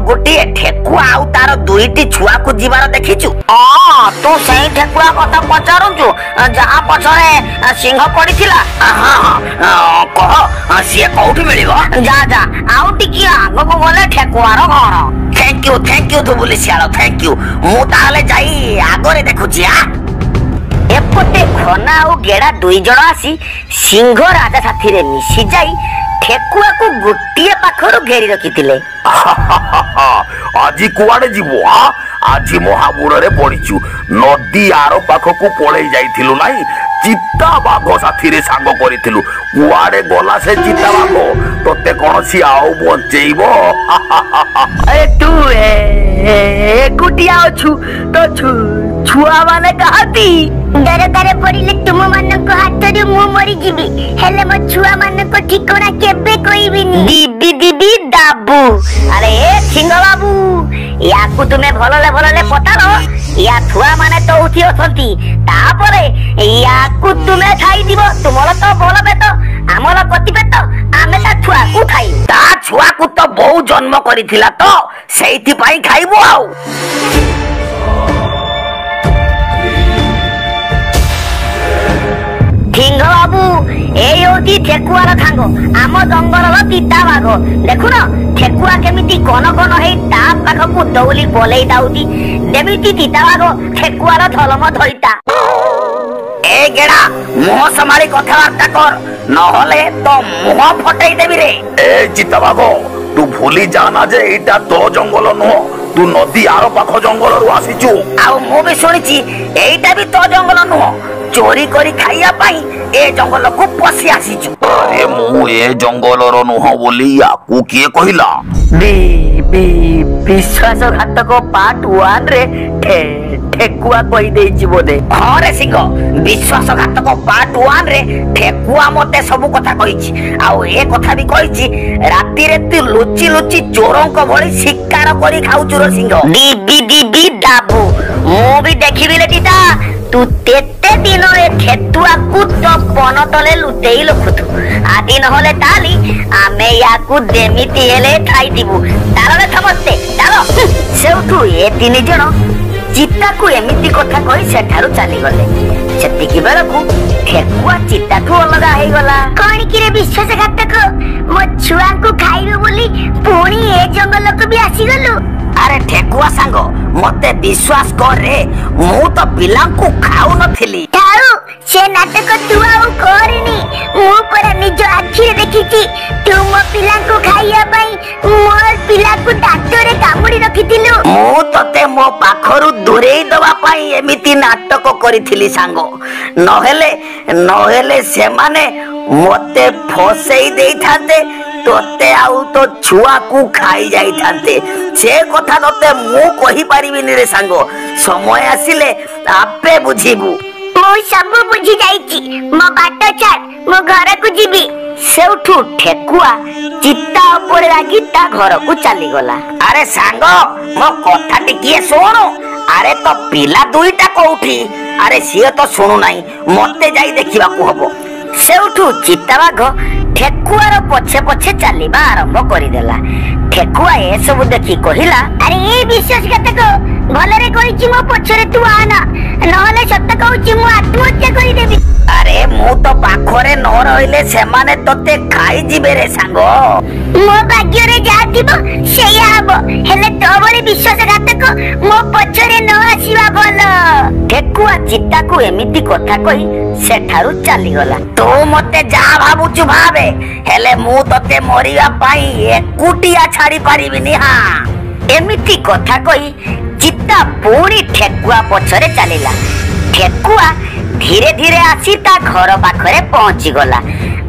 ଗୋଟିଏ ଠେକୁଆ ଆଉ ତାର ଦୁଇଟି ଛୁଆକୁ ଯିବାର ଦେଖିଛୁ? ତୁ ସେଇ ଠେକୁଆ କଥା ପଚାରୁଛୁ ଯାହା ପଛରେ ସିଂହ ପଡିଥିଲା? କହ, ସିଏ କୋଉଠି ମିଳିବ? ଯା ଯା, ଆଉ ଟିକିଏ ଆଗକୁ ଗଲେ ଠେକୁଆର ଘର। ଥ୍ୟାଙ୍କ ୟୁ ଧୁବୁଲି ଶିଆଳ, ଥ୍ୟାଙ୍କ ୟୁ। ମୁଁ ତାହେଲେ ଯାଇ ଆଗରେ ଦେଖୁଛି। ଏପଟେ ଖନା ଆଉ ଗେଡା ଦୁଇ ଜଣ ଆସି ସିଂହ ରାଜା ସାଥିରେ ମିଶି ଯାଇ ଠେକୁଆକୁ ଗୋଟିଏ ପାଖରୁ ଘେରି ରଖିଥିଲେ। ଆଜି କୁଆଡେ ଯିବୁ? ଆଜି ମହାବୁଡ଼ରେ ପଡିଛୁ। ନଦୀ ଆର ପାଖକୁ ପଳେଇ ଯାଇଥିଲୁ ନାହିଁ, ଚିତାବାଘ ସାଥିରେ ସାଙ୍ଗ କରିଥିଲୁ। କୁଆଡେ ଗଲା ସେ ଚିତାବାଘ? ତତେ କଣ ସିଏ ଆଉ ବଞ୍ଚେଇବ? ଆରେ ତୁ ଏକୁଟିଆ ଅଛୁ, ତ ଛୁଆ ମାନେ କାହାନ୍ତି? ଦରକାର ପଡିଲେ ତୁମ ମାନଙ୍କ ହାତରୁ ମୁଁ ମରିଯିବି, ହେଲେ ମୋ ଛୁଆ ମାନଙ୍କ ଠିକଣା କେବେ କହିବିନି। ଦିଦି ଦାବୁ। ଆରେ ସିଂହ ବାବୁ, ୟାକୁ ତୁମେ ଭଲରେ ପଚାର। ୟା ଛୁଆ ମାନେ ତ ଉଠି ଅଛନ୍ତି, ତାପରେ ୟାକୁ ତୁମେ ଖାଇଯିବ। ତୁମର ତ ଭଲ ପେଟ, ଆମର କତି ପେଟ, ଆମେ ତା ଛୁଆକୁ ଖାଇବୁ। ତା ଜନ୍ମ କରିଥିଲା ତ ସେଇଥିପାଇଁ ଖାଇବୁ ଆଉ। ସିଂହ ବାବୁ ଏଇ ହଉଛି ଠେକୁଆର ସାଙ୍ଗ, ଆମ ଜଙ୍ଗଲର ଚିତା ବାଘ। ଦେଖୁନ ଠେକୁଆ କେମିତି କନ କନ ହେଇ ତା ପାଖକୁ ଦୌଲି ପଲେଇ ଯାଉଛି, ଯେମିତି ଚିତା ବାଘ ଠେକୁଆର ଧର୍ମ ଧଇତା। ଏ ଗେଡା ମୁହଁ ସମ୍ଭାଳି କଥାବାର୍ତ୍ତା କର, ନହେଲେ ତ ମୁହଁ ଫଟେଇ ଦେବି ରେ। ଏ ଚିତାବାଘ, ତୁ ଭୁଲି ଯାନା ଯେ ଏଇଟା ତୋ ଜଙ୍ଗଲ ନୁହଁ, ତୁ ନଦୀ ଆର ପାଖ ଜଙ୍ଗଲରୁ ଆସିଛୁ। ଆଉ ମୁଁ ବି ଶୁଣିଛି ଏଇଟା ବି ତୋ ଜଙ୍ଗଲ ନୁହଁ, ଚୋରି କରି ଖାଇବା ପାଇଁ ଏ ଜଙ୍ଗଲକୁ ପଶି ଆସିଛୁ। ଆରେ ମୁଁ ଏ ଜଙ୍ଗଲର ନୁହଁ ବୋଲି ୟାକୁ କିଏ କହିଲା? ବିଶ୍ୱାସଘାତକ ପାର୍ଟ 1 ରେ ଠେକୁଆ କହିଦେଇଛି ବୋଧେ। ହଁ ରେ ସିଂହ, ବିଶ୍ୱାସଘାତକ ପାର୍ଟ 1 ରେ ଠେକୁଆ ମତେ ସବୁ କଥା କହିଛି। ଆଉ ଏ କଥା ବି କହିଛି ରାତିରେ ତୁ ଲୁଚି ଲୁଚି ଚୋରଙ୍କ ଭଳି ଶିକାର କରି ଖାଉଛୁ ରେ ସିଂହ। ଦିବି ଡାବୁ, ମୁଁ ବି ଦେଖିବି ରେ ଦିଦା, ତୁ କେତେ ଦିନ ଏ ଠେକୁଆକୁ ତ ବନ ତଳେ ଲୁଚେଇ ରଖୁଛୁ। ଆଜି ନହେଲେ ତାଲି ଆମେ ୟାକୁ ଯେମିତି ହେଲେ ଖାଇଯିବୁ। ଚାଲରେ ସମସ୍ତେ ଚାଲ। ସେଉଠୁ ଏ 3 ଜଣ ଚିତାକୁ ଏମିତି କଥା କହି ସେଠାରୁ ଚାଲିଗଲେ। ସେତିକି ବେଳକୁ ଠେକୁଆ ଚିତାଠୁ ଅଲଗା ହେଇଗଲା। କଣ କିରେ ବିଶ୍ୱାସଘାତକ, ମୋ ଛୁଆଙ୍କୁ ଖାଇବୁ ବୋଲି ପୁଣି ଏ ଜଙ୍ଗଲକୁ ବି ଆସିଗଲୁ? ଆରେ ଠେକୁଆ ସାଙ୍ଗ, ମତେ ବିଶ୍ୱାସ କରେ, ମୁଁ ତ ପିଲାଙ୍କୁ ଖାଉନଥିଲି। ଥାଉ, ସେ ନାଟକ ତୁ ଆଉ କରିନି। ମୁଁ ପରା ନିଜ ଆଖିରେ ଦେଖିଛି ତୁ ମୋ ପିଲାଙ୍କୁ ଖାଇବା ପାଇଁ ମୋର ପିଲାକୁ ଦାନ୍ତରେ କାମୁଡି ରଖିଥିଲୁ। ମୁଁ ତତେ ମୋ ପାଖରୁ ଦୂରେଇ ଦବା ପାଇଁ ଏମିତି ନାଟକ କରିଥିଲି ସାଙ୍ଗ, ନହେଲେ ସେମାନେ ମତେ ଫସେଇ ଦେଇଥାନ୍ତେ, ତତେ ଆଉ ତୋ ଛୁଆକୁ ଖାଇ ଯାଇଥାନ୍ତେ। ସେ କଥା ତତେ ମୁଁ କହିପାରିବିନି ରେ ସାଙ୍ଗ, ସମୟ ଆସିଲେ ଆପେ ବୁଝିବୁ। ମୁଁ ସବୁ ବୁଝି ଯାଇଛି, ମୋ ବାଟ ଛାଡ, ମୋ ଘରକୁ ଯିବି। ସେଉଠୁ ଠେକୁଆ ଚିତା ଉପରେ ରାଗି ତା ଘରକୁ ଚାଲିଗଲା। ଆରେ ସାଙ୍ଗ, ମୋ କଥା ଟିକିଏ ଶୁଣୁ। ଆରେ ତ ପିଲା ଦୁଇଟା କୋଉଠି? ଆରେ ସିଏ ତ ଶୁଣୁନାହିଁ, ମତେ ଯାଇ ଦେଖିବାକୁ ହବ। ସେଉଠୁ ଚିତାବାଘ ଠେକୁଆର ପଛେ ପଛେ ଚାଲିବା ଆରମ୍ଭ କରିଦେଲା। ଠେକୁଆ ଏସବୁ ଦେଖି କହିଲା, ଆରେ ଏ ବିଶ୍ୱାସଘାତକ, ଭଲରେ କହିଛି ମୋ ପଛରେ ତୁ ଆନା, ନହେଲେ ସତ କହୁଛି ମୁଁ ଆତ୍ମହତ୍ୟା କରିଦେବି। ଆରେ ମୁଁ ତ ପାଖରେ ନ ରହିଲେ ସେମାନେ ତତେ ଖାଇଯିବେ ରେ ସାଙ୍ଗ। ମୋ ଭାଗ୍ୟରେ ଯାହା ଥିବ ସେଇଆ ହବ, ହେଲେ ତୋ ଭଳି ବିଶ୍ୱାସଘାତକ ମୋ ପଛରେ ନ ଆସିବା ଭଲ। ଠେକୁଆ ଚିତାକୁ ଏମିତି କଥା କହି ସେଠାରୁ ଚାଲିଗଲା। ତୁ ମତେ ଯାହା ଭାବୁଛୁ ଭାବେ, ହେଲେ ମୁଁ ତତେ ମରିବା ପାଇଁ ଏକୁଟିଆ ଛାଡି ପାରିବିନି। ଏମିତି କଥା କହି ଚିତା ପୁଣି ଠେକୁଆ ପଛରେ ଚାଲିଲା। ଠେକୁଆ ଧୀରେ ଧୀରେ ଆସି ତା ଘର ପାଖରେ ପହଞ୍ଚିଗଲା।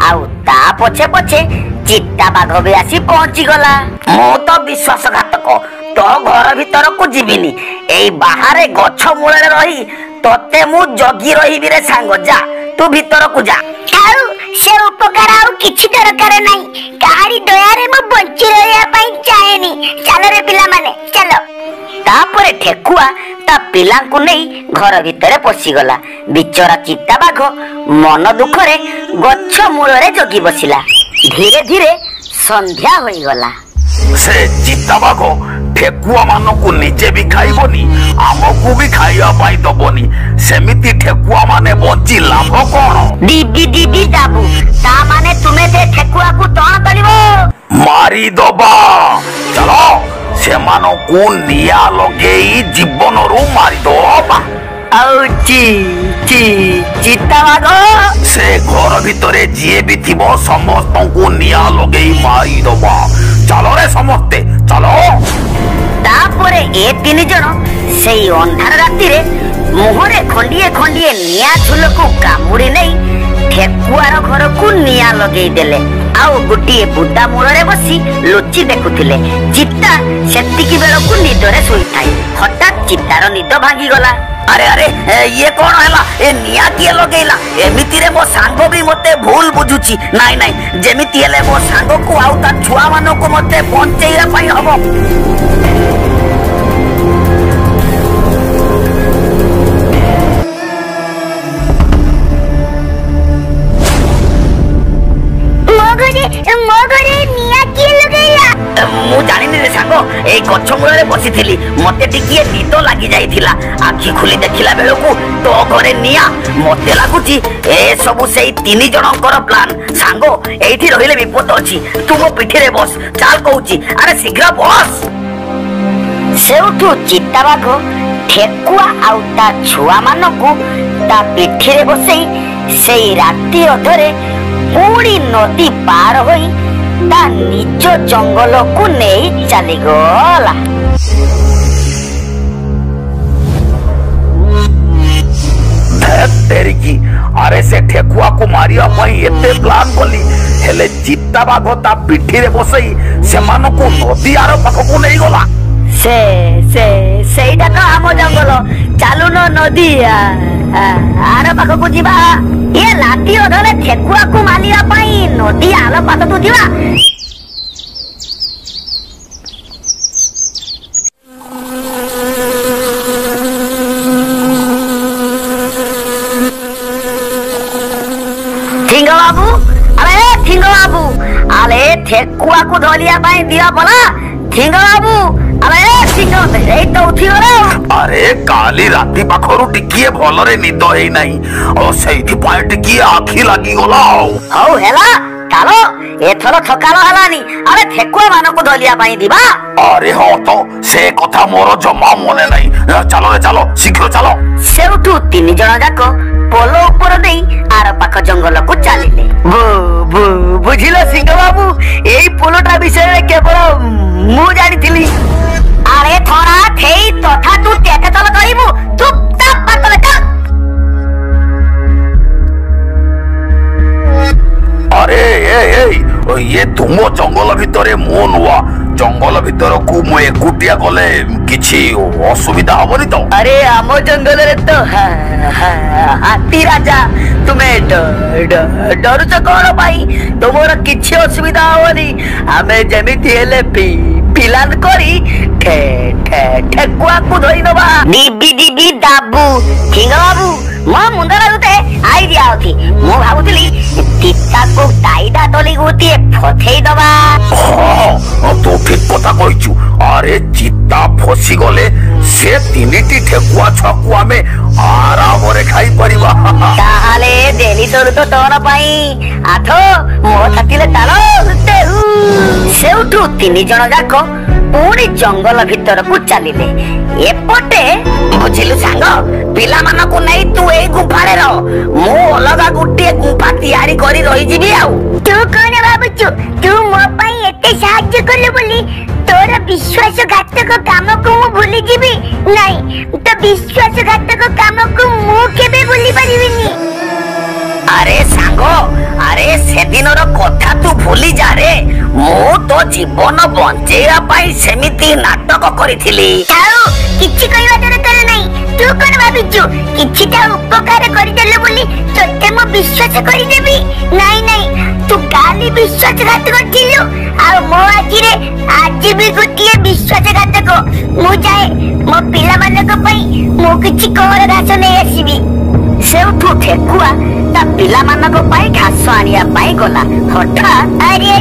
ଆଉ ତା ପଛେ ପଛେ ଚିତା ବାଘ ବି ଆସି ପହଞ୍ଚିଗଲା। ମୁଁ ତ ବିଶ୍ୱାସଘାତକ, ତୋ ଘର ଭିତରକୁ ଯିବିନି, ଏଇ ବାହାରେ ଗଛ ମୂଳରେ ରହି ତତେ ମୁଁ ଜଗି ରହିବି ରେ ସାଙ୍ଗ। ଯା, ତୁ ଭିତରକୁ ଯା। ଆଉ ସେ ଉପକାର ଆଉ କିଛି ଦରକାର ନାହିଁ, କାହାରି ଦୟାରେ ମୁଁ ବଞ୍ଚି ରହିବା ପାଇଁ ଚାହେଁନି। ଚାଲରେ ପିଲାମାନେ ଚାଲ। ତାପରେ ଠେକୁଆ ତା ପିଲାଙ୍କୁ ନେଇ ଘର ଭିତରେ ପଶିଗଲା। ବିଚରା ଚିତା ବାଘ ମନ ଦୁଃଖରେ ଗଛ ମୂଳରେ ଜଗି ବସିଲା। ଧୀରେ ଧୀରେ ସନ୍ଧ୍ୟା ହୋଇଗଲା। ସେ ଚିତାବାଘ ଠେକୁଆ ମାନଙ୍କୁ ନିଜେ ବି ଖାଇବନି, ଆମକୁ ବି ଖାଇବା ପାଇଁ ଦବନି। ସେମିତି ଠେକୁଆ ମାନେ ବଞ୍ଚି ଲାଭ କଣ? ଦିବି ଡାବୁ, ତା ମାନେ ତୁମେ ସେ ଠେକୁଆକୁ ତଣ କରିବ? ମାରିଦବା। ଚାଲ, ସେମାନଙ୍କୁ ନିଆଁ ଲଗେଇ ଜୀବନରୁ ମାରିଦବା। ଆଉ ଚିତା ବାଘ, ସେ ଘର ଭିତରେ ଯିଏ ବି ଥିବ ସମସ୍ତଙ୍କୁ ନିଆଁ ଲଗେଇ ମାରିଦବା। ଚାଲରେ ସମସ୍ତେ ଚାଲ। ତାପରେ ଏ 3 ଜଣ ସେଇ ଅନ୍ଧାର ରାତିରେ ମୁହଁରେ ଖଣ୍ଡିଏ ଖଣ୍ଡିଏ ନିଆଁ ଝୁଲକୁ କାମୁଡି ନେଇ ଠେକୁଆର ଘରକୁ ନିଆଁ ଲଗେଇ ଦେଲେ। ଆଉ ଗୋଟିଏ ବୁଦା ମୂଳରେ ବସି ଲୁଚି ଦେଖୁଥିଲେ। ଚିତା ସେତିକି ବେଳକୁ ନିଦରେ ଶୋଇଥାଏ। ହଠାତ୍ ଚିତାର ନିଦ ଭାଙ୍ଗିଗଲା। ଆରେ ଇଏ କଣ ହେଲା? ଏ ନିଆଁ କିଏ ଲଗେଇଲା? ଏମିତିରେ ମୋ ସାଙ୍ଗ ବି ମତେ ଭୁଲ ବୁଝୁଛି। ନାଇଁ, ଯେମିତି ହେଲେ ମୋ ସାଙ୍ଗକୁ ଆଉ ତା ଛୁଆ ମାନଙ୍କୁ ମତେ ବଞ୍ଚେଇବା ପାଇଁ ହବ। ମୋ ଘରେ ନିଆଁ କିଏ ଲଗେଇଲା? ମୁଁ ଜାଣିନି ରେ ସାଙ୍ଗ, ଏଇ ଗଛ ମୂଳରେ ବସିଥିଲି, ମତେ ଟିକିଏ ନିଦ ଲାଗି ଯାଇଥିଲା। ଆଖି ଖୋଲି ଦେଖିଲା ବେଳକୁ ତୋ ଘରେ ନିଆଁ। ମତେ ଲାଗୁଛି ଏ ସବୁ ସେଇ 3 ଜଣଙ୍କର ପ୍ଲାନ୍। ସାଙ୍ଗ ଏଇଠି ରହିଲେ ବିପଦ ଅଛି, ତୁ ମୋ ପିଠିରେ ବସ। ଚାଲ କହୁଛି, ଆରେ ଶୀଘ୍ର ବସ। ସେଉଠୁ ଚିତାବାଘ ଠେକୁଆ ଆଉ ତା ଛୁଆ ମାନଙ୍କୁ ତା ପିଠିରେ ବସେଇ ସେଇ ରାତି ଅଧରେ ପୁଣି ନଦୀ ପାର ହୋଇ ତା ନିଜ ଜଙ୍ଗଲକୁ ନେଇ ଚାଲିଗଲା। ତେରିକି ଆରେ ସେ ଠେକୁଆକୁ ମାରିବା ପାଇଁ ଏତେ ପ୍ଲାନ୍ କଲି, ହେଲେ ଚିତା ବାଘ ତା ପିଠିରେ ବସେଇ ସେମାନଙ୍କୁ ନଦୀ ଆର ପାଖକୁ ନେଇଗଲା। ସେଇଟା ତ ଆମ ଜଙ୍ଗଲ, ଚାଲୁନ ନଦୀ ଆର ପାଖକୁ ଯିବା। ଏ ରାତି ଅଧରେ ଠେକୁଆକୁ ମାରିବା ପାଇଁ ନଦୀ ଆର ପାଖକୁ ଯିବା। ଠିଙ୍ଗ ବାବୁ, ଆରେ ଠିଙ୍ଗ ବାବୁ, ଆରେ ଠେକୁଆକୁ ଧରିବା ପାଇଁ ଦିଅ ପରା। ଠିଙ୍ଗ ବାବୁ, ଆରେ ଠିଙ୍ଗ ଏଇ ତ ଉଠିଗଲ। ଆରେ କାଲି ରାତି ପାଖରୁ ଟିକିଏ ଭଲରେ ନିଦ ହେଇନାହିଁ, ସେଇଥିପାଇଁ ଟିକିଏ ଆଖି ଲାଗିଗଲା। ହଉ ହେଲା, ଚାଲ ଏଥର ଥକାଳ ହେଲାନି, ଆରେ ଠେକୁଆ ମାନଙ୍କୁ ଧରିବା ପାଇଁ ଯିବା। ଆରେ ହଁ ତ, ସେ କଥା ମୋର ଜମା ମନେ ନାହିଁ। ଚାଲ ରେ ଚାଲ, ଶୀଘ୍ର ଚାଲ। ସେଉଠୁ 3 ଜଣ ଯାକ ପୋଲ ଉପର ଦେଇ ଆର ପାଖ ଜଙ୍ଗଲକୁ ଚାଲିଲେ। ବୁଝିଲ ସିଂହ ବାବୁ, ଏଇ ପୋଲଟା ବିଷୟରେ କେବଳ ମୁଁ ଜାଣିଥିଲି। ଆରେ ଥରା ଠେଇ ତଥା ତୁ କେତେ ତଲ କହିବୁ, ଚୁପଚାପ ପାତଲେ ଚାଲ। ଆରେ ଇଏ ତୁମ ଜଙ୍ଗଲ ଭିତରେ ମୁଁ ନୂଆ, ଜଙ୍ଗଲ ଭିତରକୁ ମୁଁ ଏକୁଟିଆ ଗଲେ କିଛି ଅସୁବିଧା ହବନି ତ? ଆରେ ଆମ ଜଙ୍ଗଲରେ ତ ହାତୀ ରାଜା, ତୁମେ ଡରୁଛ କଣ ପାଇଁ? ତୁମର କିଛି ଅସୁବିଧା ହବନି, ଆମେ ଯେମିତି ହେଲେ ପିଲାନ କରି ଠେକୁଆକୁ ଧରି ନବା। ଦିବି ଦାବୁ। ଠିଙ୍ଗ ବାବୁ, ମୋ ମୁଣ୍ଡରେ ଗୋଟେ ଆଇଡିଆ ଅଛି। ମୁଁ ଭାବୁଥିଲି ଚିତାକୁ ଟାଇଟା ତଳି ଗୋଟିଏ ଫସେଇ ଦବା। ହଁ ତୁ ଠିକ କଥା କହିଛୁ। ଆରେ ଚିତା ଫସି ଗଲେ ସେ 3ଟି ଠେକୁଆ ଛୁଆକୁ ଆମେ ଆରାମରେ ଖାଇପାରିବା। ତାହେଲେ ଡେଲି ସରୁ ତ ତୋର ପାଇଁ, ଆଠ ମୋ ସାଥିରେ ଚାଲ। ସେଉଠୁ 3 ଜଣ ଯାକ ପୁଣି ଜଙ୍ଗଲ ଭିତରକୁ ଚାଲିଲେ। ଏପଟେ ବୁଝିଲୁ ସାଙ୍ଗ, ପିଲାମାନଙ୍କୁ ନେଇ ତୁ ଏଇ ଗୁମ୍ଫାରେ ରହ, ମୁଁ ଅଲଗା ଗୋଟିଏ ଗୁମ୍ଫା ତିଆରି କରି ରହିଯିବି। ଆଉ ତୁ କଣ ଭାବୁଛୁ, ତୁ ମୋ ପାଇଁ ଏତେ ସାହାଯ୍ୟ କଲୁ ବୋଲି ତୋର ବିଶ୍ୱାସଘାତକ କାମକୁ ମୁଁ ଭୁଲିଯିବି? ନାଇଁ, ତ ବିଶ୍ୱାସଘାତକ କାମକୁ ମୁଁ କେବେ ଭୁଲି ପାରିବିନି। ଆରେ ସାଙ୍ଗ, ଆରେ ସେଦିନର କଥା ତୁ ଭୁଲି ଯା ରେ। ମୁଁ ତୋ ଜୀବନ ବଞ୍ଚେଇବା ପାଇଁ ସେମିତି ନାଟକ କରିଥିଲି। ଆଉ କିଛି କହିବା ଦରକାର ନାହିଁ। ତୁ କଣ ଭାବିଛୁ କିଛିଟା ଉପକାର କରିଦେଲୁ ବୋଲି ତୋତେ ମୁଁ ବିଶ୍ୱାସ କରିଦେବି? ନାଇଁ, ତୁ କାଲି ବିଶ୍ୱାସଘାତକ ଥିଲୁ, ଆଉ ମୋ ଆଖିରେ ଆଜି ବି ଗୋଟିଏ ବିଶ୍ୱାସଘାତକ। ମୁଁ ଯାଏ, ମୋ ପିଲାମାନଙ୍କ ପାଇଁ ମୁଁ କିଛି କଅଁଳ ଘାସ ନେଇ ଆସିବି। ସେଉଠୁ ଠେକୁଆ ତା ପିଲାମାନଙ୍କ ପାଇଁ ଘାସ ଆଣିବା ପାଇଁ ଗଲା। ହଠାତ୍ ଆରେ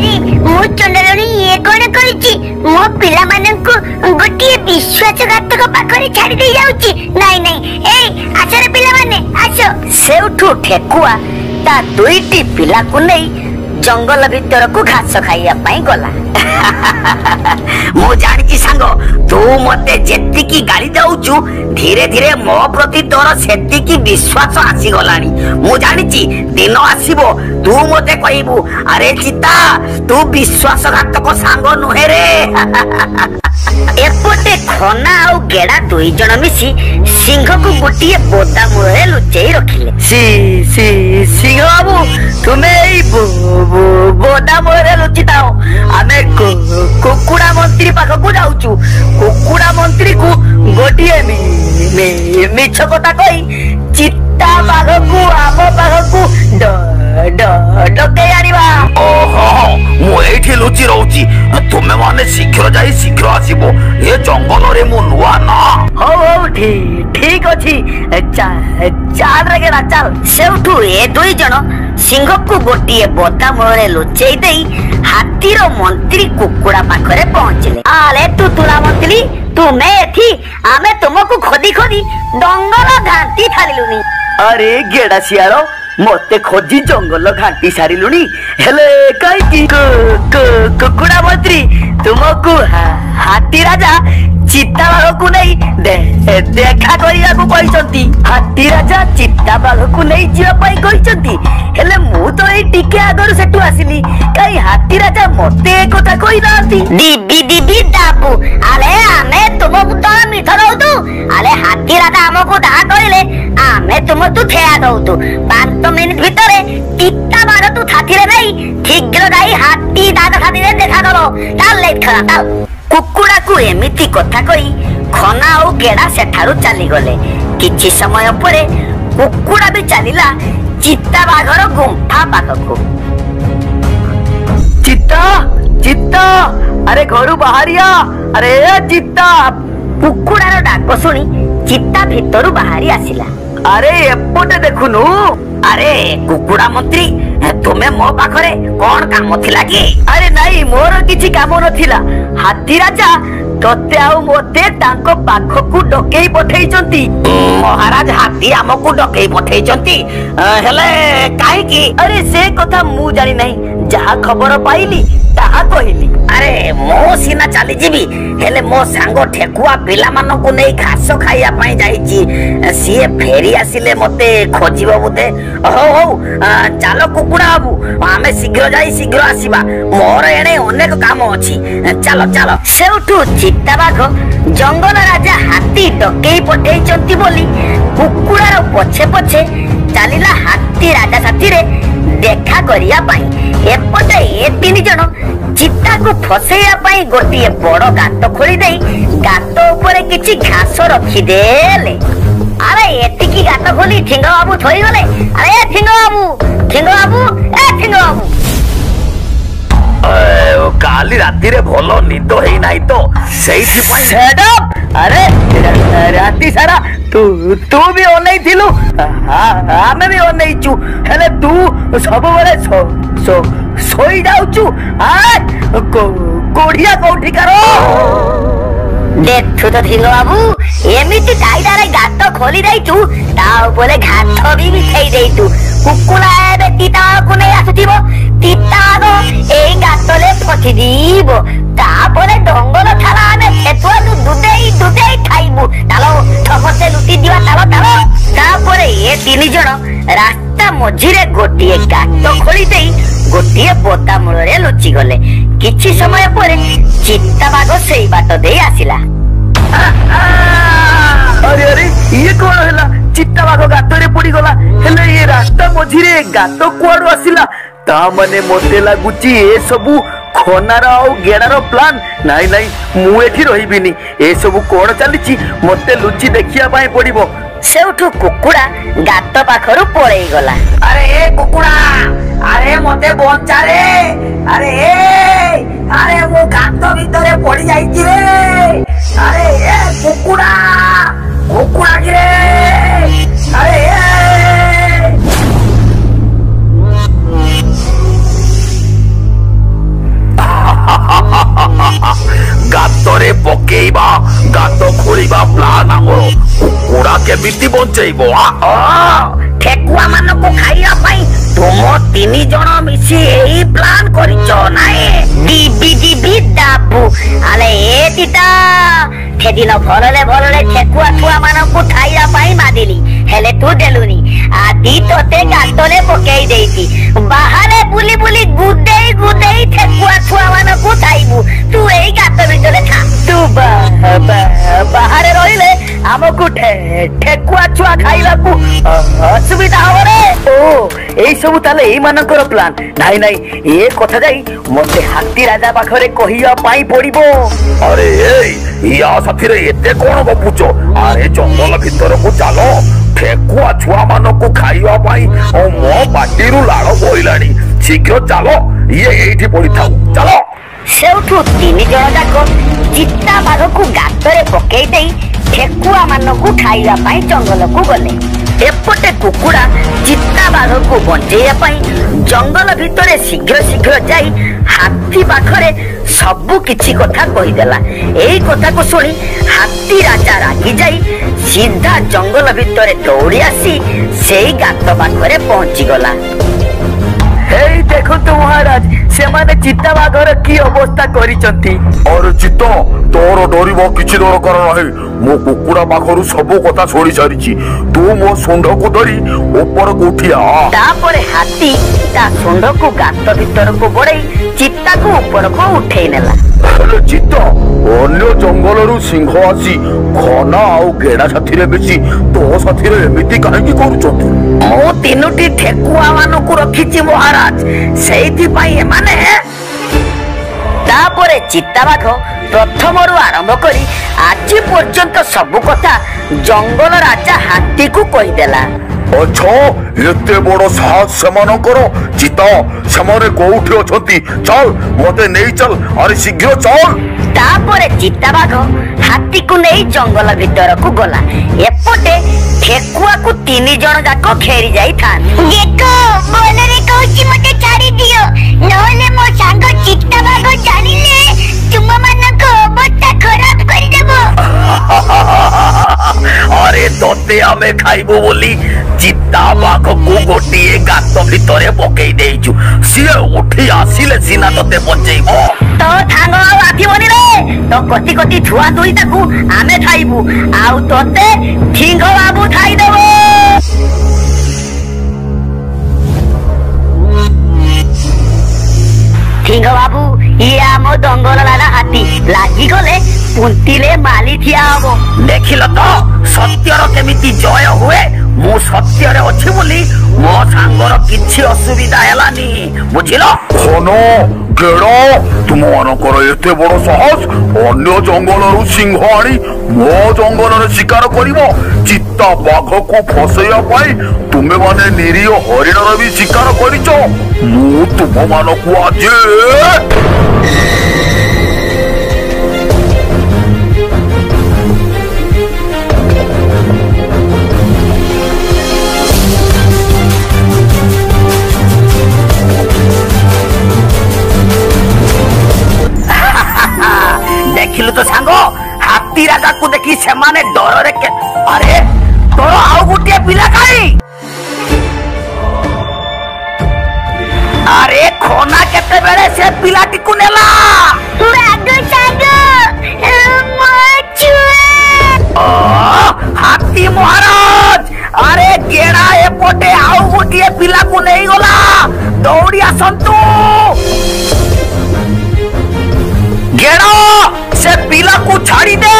ମୁଁ ଚଣ୍ଡାଳୁଣି ଇଏ କଣ କରିଛି? ମୋ ପିଲାମାନଙ୍କୁ ଗୋଟିଏ ବିଶ୍ୱାସଘାତକ ପାଖରେ ଛାଡି ଦେଇ ଯାଉଛି। ନାଇଁ, ଏଇ ଆସରେ ପିଲାମାନେ ଆସ। ସେଉଠୁ ଠେକୁଆ ତା 2ଟି ପିଲାକୁ ନେଇ ଜଙ୍ଗଲ ଭିତରକୁ ଘାସ ଖାଇବା ପାଇଁ ଗଲା। ମୁଁ ଜାଣିଛି ସାଙ୍ଗ, ତୁ ମତେ ଯେତିକି ଗାଳି ଦଉଛୁ, ଧୀରେ ଧୀରେ ମୋ ପ୍ରତି ତୋର ସେତିକି ବିଶ୍ୱାସ ଆସିଗଲାଣି। ମୁଁ ଜାଣିଛି ଦିନ ଆସିବ ତୁ ମତେ କହିବୁ, ଆରେ ଚିତା ତୁ ବିଶ୍ୱାସଘାତକ ସାଙ୍ଗ ନୁହେଁ ରେ। ଏପଟେ ଖନା ଆଉ ଗେଡା 2 ଜଣ ମିଶି ସିଂହକୁ ଗୋଟିଏ ବୋଦା ମୂଳରେ ଲୁଚେଇ ରଖିଲେ। ସିଂହ ବାବୁ, ତୁମେ ଏଇ ବୋଦା ମୂଳରେ ଲୁଚିଥାଅ, ଆମେ କୁକୁଡା ମନ୍ତ୍ରୀ ପାଖକୁ ଯାଉଛୁ। କୁକୁଡା ମନ୍ତ୍ରୀକୁ ଗୋଟିଏ ମିଛ କଥା କହି ଚିତା ପାଖକୁ ଆମ ପାଖକୁ ଡକେଇ ଆଣିବା। ଓହୋ, ମୁଁ ଏଇଠି ଲୁଚି ରହୁଛି, ତୁମେ ମାନେ ଶୀଘ୍ର ଯାଇ ଶୀଘ୍ର ଆସିବ। ଏ ଜଙ୍ଗଲରେ ମୁଁ ନୂଆ ନା। ହଉ ଠିକ ଅଛି, ଚାଲ ରେ ଗେଡା ଚାଲ। ସେଉଠୁ ଏ 2 ଜଣ ସିଂହକୁ ଗୋଟିଏ ବୋତା ମୂଳରେ ଲୁଚେଇ ଦେଇ ହାତୀର ମନ୍ତ୍ରୀ କୁକୁଡ଼ା ପାଖରେ ପହଞ୍ଚିଲେ। ଆରେ ତୁତୁଳା ମନ୍ତ୍ରୀ, ତୁମେ ଏଠି? ଆମେ ତୁମକୁ ଖୋଜି ଖୋଜି ଜଙ୍ଗଲ ଘାଣ୍ଟି ସାରିଲୁଣି। ଆରେ ଗେଡା ଶିଆଳ, ମତେ ଖୋଜି ଜଙ୍ଗଲ ଘାଣ୍ଟି ସାରିଲୁଣି, ହେଲେ କାହିଁକି? କୁକୁଡ଼ା ମନ୍ତ୍ରୀ, ତୁମକୁ ହାତୀ ରାଜା ଚିତାବାଘକୁ ନେଇ ଦେଖା କରିବାକୁ କହିଛନ୍ତି। ହାତୀ ରାଜା ଚିତାବାଘକୁ ନେଇ ଯିବା ପାଇଁ କହିଛନ୍ତି, ହେଲେ ମୁଁ ତ ଏଇ ଟିକେ ଆଗରୁ ସେଠୁ ଆସିଲି, କାହିଁ ହାତୀ ରାଜା ମତେ ଏ କଥା କହିନାହାନ୍ତି? ଦିଦି ଦିଦି ଦାବୁ, ଆରେ ଆମେ ତୁମକୁ ତ ମିଛ ଦଉଛୁ। ଆରେ ହାତୀ ରାଜା ଆମକୁ ଯାହା କହିଲେ ଆମେ ତୁମକୁ ଠେଆ ଦଉଛୁ। 5 ମିନିଟ ଭିତରେ ଚିତାବାଘ ତୁ ସାଥିରେ ନେଇ ଶୀଘ୍ର ଯାଇ ହାତୀ ରାଜା ସାଥିରେ ଦେଖା କର। କୁକୁଡ଼ାକୁ ଏମିତି କଥା କହି ଖନା ଆଉ ଗେଡା ସେଠାରୁ ଚାଲିଗଲେ। କିଛି ସମୟ ପରେ କୁକୁଡ଼ା ବି ଚାଲିଲା ଚିତାବାଘର ଗୁମ୍ଫା ପାଖକୁ। ଚିତ୍ତା, ଚିତ୍ତା, ଆରେ ଘରୁ ବାହାରିଆ, ଆରେ ଚିତ୍ତା। କୁକୁଡ଼ାର ଡାକ ଶୁଣି ଚିତା ଭିତରୁ ବାହାରି ଆସିଲା। ଆରେ ଏପଟେ ଦେଖୁନୁ। ଆରେ କୁକୁଡ଼ା ମନ୍ତ୍ରୀ, ତୁମେ ମୋ ପାଖରେ କଣ କାମ ଥିଲା କି? ଆରେ ନାଇଁ, ମୋର କିଛି କାମ ନଥିଲା। ହାତୀ ରାଜା ତତେ ଆଉ ମତେ ତାଙ୍କ ପାଖକୁ ଡକେଇ ପଠେଇଛନ୍ତି। ମହାରାଜ ହାତୀ ଆମକୁ ଡକେଇ ପଠେଇଛନ୍ତି, ହେଲେ କାହିଁକି? ଆରେ ସେ କଥା ମୁଁ ଜାଣି ନାହିଁ, ଯାହା ଖବର ପାଇଲି ତାହା କହିଲି। ଆରେ ମୁଁ ସିନା ଚାଲିଯିବି, ହେଲେ ମୋ ସାଙ୍ଗ ଠେକୁଆ ପିଲାମାନଙ୍କୁ ନେଇ ଘାସ ଖାଇବା ପାଇଁ ଯାଇଛି। ସିଏ ଫେରି ଆସିଲେ ମତେ ଖୋଜିବ ବୋଧେ। ହଉ ହଉ, ଚାଲ କୁକୁଡ଼ା ବାବୁ, ଆମେ ଶୀଘ୍ର ଯାଇ ଶୀଘ୍ର ଆସିବା। ମୋର ଏଣେ ଅନେକ କାମ ଅଛି, ଚାଲ ଚାଲ। ସେଉଠୁ ଚିତାବାଘ ଜଙ୍ଗଲ ରାଜା ହାତୀ ଡକେଇ ପଠେଇଛନ୍ତି ବୋଲି କୁକୁଡ଼ାର ପଛେ ପଛେ ଚାଲିଲା ହାତୀ ରାଜା ସାଥିରେ ଦେଖା କରିବା ପାଇଁ। ଏପଟେ ଏ 3 ଜଣ ଚିତାକୁ ଫସେଇବା ପାଇଁ ଗୋଟିଏ ବଡ ଗାତ ଖୋଳି ଦେଇ ଗାତ ଉପରେ କିଛି ଘାସ ରଖିଦେଲେ। ଆରେ ଏତିକି ଗାତ ଖୋଲି ଠିଙ୍ଗ ବାବୁ ଥୋଇଗଲେ। ଆରେ ଠିଙ୍ଗ ବାବୁ, ଠିଙ୍ଗ ବାବୁ, ଠିଙ୍ଗ ବାବୁ। କାଲି ରାତିରେ ଭଲ ନିଦ ହେଇନାହିଁ ତ, ସେଇଥିପାଇଁ। ଆରେ ରାତି ସାରା ତୁ ବି ଅନେଇଥିଲୁ, ଆମେ ବି ଅନେଇଛୁ, ହେଲେ ତୁ ସବୁବେଳେ ଶୋଇ ଯାଉଛୁ। କୋଢିଆ କୋଉଠିକାର? ଦେଖୁ ତ ଥିଙ୍ଗ ବାବୁ, ଏମିତି ଚାଇଦାରେ ଗାତ ଖୋଲି ଦେଇଛୁ, ତା ଉପରେ ଘାସ ବି ମିଶେଇ ଦେଇଛୁ। କୁକୁଡ଼ା ଏବେ ଚିତାକୁ ନେଇ ଆସୁଥିବ, ଚିତାଗ ଏଇ ଗାତରେ ଫସିଯିବ। ତାପରେ ଜଙ୍ଗଲ ଛାଡା ଆମେ ସେଠୁ ଦୁଦେଇ ଦୁଦେଇ ଖାଇବୁ। ଚାଲ ସମସ୍ତେ ଲୁଟି ଯିବା, ଚାଲ ଚାଲ। ତାପରେ ଏ 3 ଜଣ ରାସ୍ତା ମଝିରେ ଗୋଟିଏ ଗାତ ଖୋଳି ଦେଇ ଗୋଟିଏ ବୋତା ମୂଳରେ ଲୁଚିଗଲେ। କିଛି ସମୟ ପରେ ଚିତାବାଘ ସେଇ ବାଟ ଦେଇ ଆସିଲା। ଆରେ ଆରେ, ଇଏ କଣ ହେଲା? ଚିତାବାଘ ଗାତରେ ପଡିଗଲା, ହେଲେ ଏ ରାସ୍ତା ମଝିରେ ଗାତ କୁଆଡୁ ଆସିଲା? ତା ମାନେ ମତେ ଲାଗୁଛି ଏସବୁ ଖନାର ଆଉ ଗେଡାର ପ୍ଲାନ୍। ନାଇଁ ନାଇଁ, ମୁଁ ଏଠି ରହିବିନି। ଏସବୁ କଣ ଚାଲିଛି ମତେ ଲୁଚି ଦେଖିବା ପାଇଁ ପଡିବ। ସେଉଠୁ କୁକୁଡ଼ା ଗାତ ପାଖରୁ ପଳେଇ ଗଲା। ଆରେ ଏ କୁକୁଡ଼ା, ଆରେ ମତେ ବଞ୍ଚାରେ। ଆରେ ଆରେ ମୁଁ ଗାତ ଭିତରେ ପଡି ଯାଇଛି ରେ। ଆରେ ଏ କୁକୁଡ଼ା, କୁକୁଡ଼ା କିରେ? ଆରେ ଗାତରେ ପକେଇବା, ଗାତ ଖୋଳିବା ପ୍ଲାନ୍ ଆମର। କୁକୁଡ଼ା କେମିତି ବଞ୍ଚେଇବ? ଠେକୁଆ ମାନଙ୍କୁ ଖାଇବା ପାଇଁ ତୁମ 3 ଜଣ ମିଶି ଏଇ ପ୍ଲାନ୍ କରିଛ ନାଇଁ? ଦିଦି ଦିଦି ଦାବୁ, ଆରେ ଏ ଚିତା, ସେଦିନ ଭଲରେ ଭଲରେ ଠେକୁଆ ଛୁଆ ମାନଙ୍କୁ ଖାଇବା ପାଇଁ ମାଦିଲି, ହେଲେ ତୁ ଦେଲୁନି। ଆଜି ତତେ ଗାତରେ ପକେଇ ଦେଇଛି, ବାହାରେ ବୁଲି ବୁଲି ଗୁଦେଇ ଗୁଦେଇ ଠେକୁଆ ଛୁଆ ମାନଙ୍କୁ ଖାଇବୁ। ତୁ ଏଇ ଗାତ ଭିତରେ ଥା। ତୁ ବାହାରେ ରହିଲେ ଆମକୁ ଠେକୁଆ ଛୁଆ ଖାଇବାକୁ ଅସୁବିଧା ହବ ରେ। ଓ ଏଇ ସବୁ ତାହେଲେ ଏଇ ମାନଙ୍କର ପ୍ଲାନ୍। ନାଇଁ ନାଇଁ, ଏ କଥା ଯାଇ ମତେ ହାତୀ ରାଜା ପାଖରେ କହିବା ପାଇଁ ପଡିବ। ଆରେ ୟା ସାଥିରେ ଏତେ କଣ ଗପୁଛ? ଆରେ ଜଙ୍ଗଲ ଭିତରକୁ ଚାଲ, ଠେକୁଆ ଛୁଆ ମାନଙ୍କୁ ଖାଇବା ପାଇଁ ମୋ ପାଟିରୁ ଲାଳ ବୋହିଲାଣି। ଶୀଘ୍ର ଚାଲ, ଇଏ ଏଇଠି ପଡିଥାଉ, ଚାଲ। ସେଉଠୁ 3 ଜଣ ଯାକ ଚିତାବାଘକୁ ଗାତରେ ପକେଇ ଦେଇ ଠେକୁଆ ମାନଙ୍କୁ ଖାଇବା ପାଇଁ ଜଙ୍ଗଲକୁ ଗଲେ। एपटे कुकुड़ा चित्ता बाघ को बंचेया जंगल भितर शीघ्र शीघ्र जाई हाथी पाखरे सबु किछि कथा कहिदेला। एई कथा को सुनी हाथी राजा रागी जाई सीधा जंगल भितर दौड़ी आसी सेई गात पाखरे पहुंची गला। हेई देखो तो महाराज से माने चित्ता बाघर की अवस्था करिसंती। अरे चित्त तोर डरिबो किछि दरकार नाही। मो कुकुड़ा पाखरु सबु कथा छोड़ी सारिछि। तू मो सुंढ को धरी ऊपर को उठिया। तापरे हाथी ता सुंढ को गात भितर को बड़ई चित्ता को ऊपर को उठेई नेला। हेले चित्त अन्य जंगलरू सिंह आसी खना आउ गेड़ा साथी रे बेसी तो साथी रे एमिति काहे की करूचंती? मो तीनोटी ठेकुआ मानकु रखिछि महाराज सेइथि पई एमाने। तापरे चित्ता बाघ प्रथमरु आरंभ करी आज पर्यंत सबु कथा जंगल राजा हाथी को कहिदेला। अच्छा एते बड़ साहस सेमानकर चित्ता सेमाने कोउठी अछंती? चल मते नेई चल। अरे शीघ्र चल। तापरे चित्ता बाघ हाथी को नहीं जंगल भीतर को गला। एपटे ठेकुआ को 3 जण जाको घेरी जाई थान। देखो बोलरे कहूची मते छाड़ी दियो नहले मो सांग चित्ता बाघ जानिले तुम मानको अवस्था खराब करि देबो। अरे तोते आमे खाइबो बोली चित्ता बाघ को गोटिए गात भितरे पकेई देइछु। सिए उठी आसिले सिना तोते बचेइबो। तो थांग आथिबनी रे तो कति कति छुआ दुई ताकू आमे खाइबू आउ तोते ठिंग बाबू खाइ देबो। ठिंग बाबू ये आमो जंगल लाला हाथी लागी गले पुंतिले माली थिया हबो। देखिल तो सत्यर केमिति जय हुए। मु सत्यर अछि बोली मो सांगर किछि असुविधा हेलानी बुझिलो। खनो गेड़ा तुमମାନଙ୍କର एते बड़ साहस अन्य जंगलरू सिंह आनी मो जंगल रे शिकार करिवो। चित्ता बाघ को फसैया पाई तुमे माने निरीह हरिण रे भी शिकार करिचो। मु तुमମାନଙ୍କୁ आज देखिलु तो सांग हाथी राजा को देखि से माने डर रे के। अरे तोर आउ गुटिया पिला काई? अरे खोना केते बेले से पिलाटी को नेला? बाघ सांग मो छुआ। हाथी महाराज अरे गेड़ा एपटे आउ गुटिया पिला को नहीं गला दौड़ी आसंतु। गेड़ा से पिला को छाड़ी दे।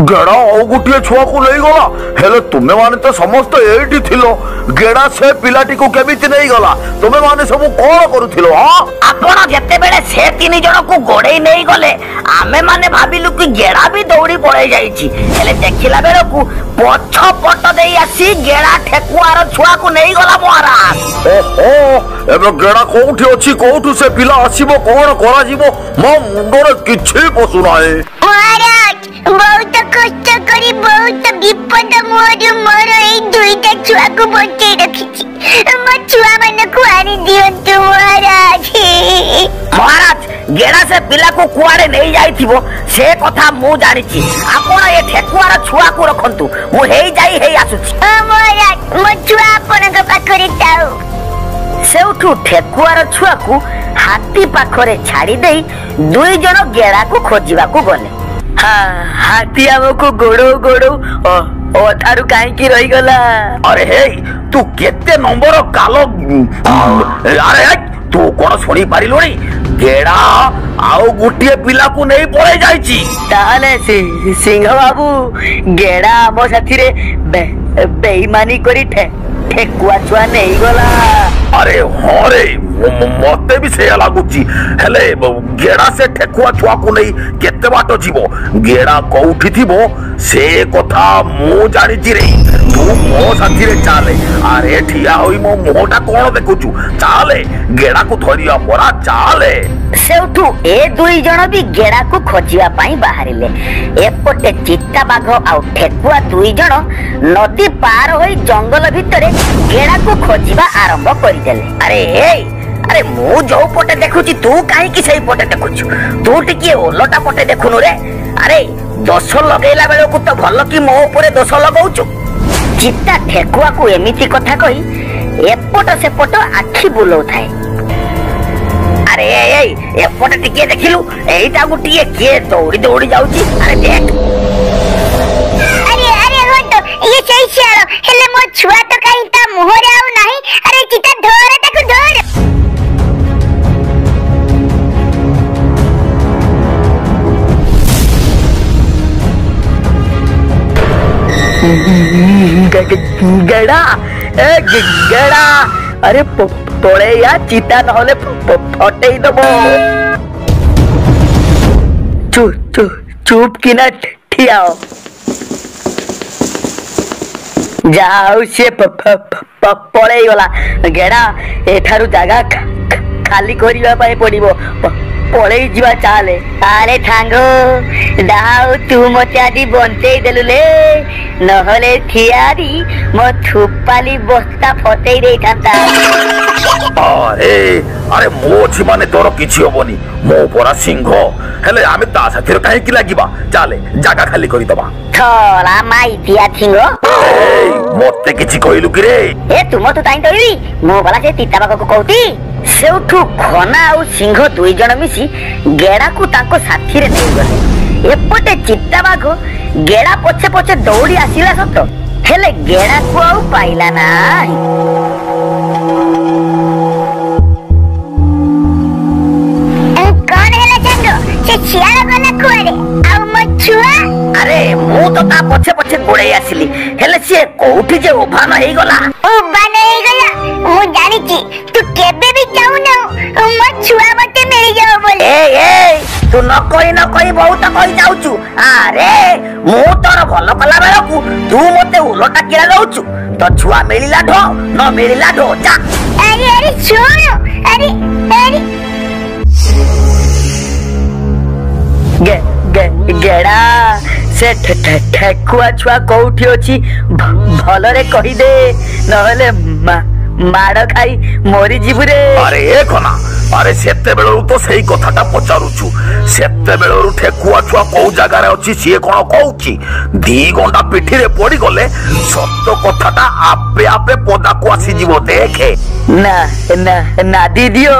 गेड़ा और गोटे छुआ को नहीं गला हेले तुमे माने तो समस्त एठी थिलो। गेड़ा से पिलाटी को केमिति नहीं गला? तुमे माने सब कोन करूथिलो? हां आपण जते बेले से 3 जण को गोड़े नहीं गले आमे माने भाबिलु कि गेड़ा भी दौड़ी पड़े जाईची। हेले देखिला बेले को पछ पट देई आसी गेड़ा ठेकुआर छुआ को नहीं गला महाराज। ओहो एबे गेड़ा कोठी अछि कोठु से पिला आसीबो कोन करा जीवो मो मुंडरे किछि पसु नाए। महाराज बहुत कष्ट करी बहुत विपद मोर मोर ए दुईटा छुआ को बचाई रखिछि। मो छुआ मन को आनी दियंतु महाराज। महाराज गेड़ा से पिला को कुआड़े नहीं जाइथिबो से कथा मु जानिछि। आपण ए ठेकुआर छुआ को रखंतु मु हेई जाई हेई आसुछि। महाराज मो छुआ आपन के पाखरे जाऊ। सेउठू ठेकुआर छुआ को हाथी पाखरे छाड़ी देई 2 जण गेड़ा को खोजिबा को गले। हाथी हमको गोड़ो गोड़ो अधारू काहे की रही गला? अरे हे तू केते नंबर कालो अरे तू कोन सुनी पारिलोनी? गेड़ा आउ गुटिए पिला को नहीं पड़े जाईची। ताले सिंह बाबू गेड़ा आम साथी रे बेईमानी करी ठेकुआ छुआ नहीं गला। अरे हाँ रे मते भी से लागुची हेले गेड़ा से ठेकुआ छुआ को नहीं केते बाट जीवो गेड़ा कोउठी थिबो से कथा मु जानिची रे। तू मो साथी रे चाले। अरे ठिया होई मो मोटा कोन देखुचू चाले गेड़ा को धरिया परा चाले। सेउठू ए दुई जण भी गेड़ा को खोजिया पाई बाहरिले। एपटे चित्ता बाघ आउ ठेकुआ दुई जण नदी पार होई जंगल भितरे गेड़ा को खोजिबा आरंभ करिदेले। अरे मु जो पटे देखुची तू काहे की सही पटे देखुछु? तू टिके ओलटा पटे देखुनु रे। अरे दोष लगेला बेले को तो भल की मो ऊपर दोष लगाउछु। चित्ता ठेकुआ को एमिति कथा कही एपट सेपट आखि बुलाउ थाए। अरे एपटे टिके देखिलु एइटा गुटिए के दौड़ी दौड़ी जाउची। अरे देख अरे हो तो ये सही सियारो हेले मो छुआ तो काई ता मुहरे आउ नाही। अरे चिता धोरे ताकू धोर। गेड़ा गेड़ा अरे पड़े या चिता नहले फटे दबो। चुप किना ठियाओ जाऊ से पड़े गला। गेड़ा एठारु जागा खाली करिवा पाए पड़िबो पड़े जीवा चाले। अरे थांगो दाऊ तू मते आदि बंते देलु ले नहले थियारी मो थुपाली बस्ता फटेई देई थांता। अरे मो छि माने तोर किछि होबनी मो परा सिंह हेले आमे ता साथीर काहे की लागिबा चाले जागा खाली करी दबा। थोड़ा माई दिया थिंगो मते किछि कहिलु कि रे ए तुम तो ताई तोई मो बाला से तीता बाको कहती। सेउठू खना आउ सिंह दुई जण मिसी गेड़ा को ताको साथी रे नै गले। एपटे चित्ता बाघ गेड़ा पछे पछे दौड़ी आसिला सत हेले गेड़ा को आउ पाइला ना। कौन हेला चंगो से सियारो गला कुआरे आउ मो छुआ। अरे मु तो ता पछे पछे गोड़े आसिली हेले से कोठी जे उभान हेई गला। उबान हेई गला मु जानि छी तू केबे भी जाऊ न मो छुआ मते मिल जाओ बोले। ए तू न कही बहुत कही जाउछु। अरे मु तोर भल कला बेलकू तू मते उलटा किला जाउछु। तो छुआ मिलिला ढो न मिलिला ढो जा। अरे सुनो अरे गेड़ा से ठेकुआ छुआ कोठी अछि भलरे कहि दे नहले माड़ खाई मरी जीवु रे। अरे ए खना अरे सेते बेलरु तो सही कथाटा पचारुछु। सेते बेलरु ठेकुआ छुआ को जगारे अछि सिए कोन कहउछि 2 घंटा पिठी रे पड़ी गले सत्य कथाटा आपे आपे पदा को आसी जीवो देखे ना दीदियो।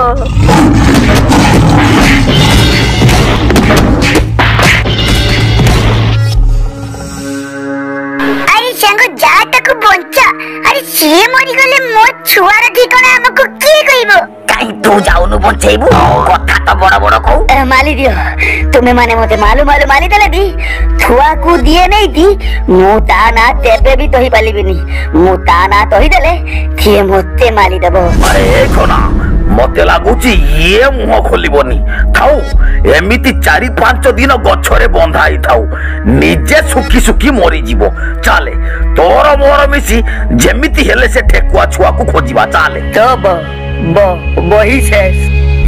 संग जा तक बंचा। अरे सीए मरी गले मो छुआर ठिकाना हमको की कहबो? काई तू जाउनु बंचेबू कथा तो बड़ बड़ कहू। माली दियो तुम्हें माने मते मालूम माली देले दी छुआ को दिए नहीं थी मु ता ना तेबे भी तोही पालिबिनी मु ता ना तोही देले थिए मते माली देबो। अरे खना मते लागुची ये मुह खोलिबनी थाउ एमिति 4-5 दिन गछरे बंधा ही थाउ निजे सुखी सुखी मरी जीवो। चाले तोर मोर मिसी जेमिति हेले से ठेकुआ छुआ को खोजिबा चाले। तो बही से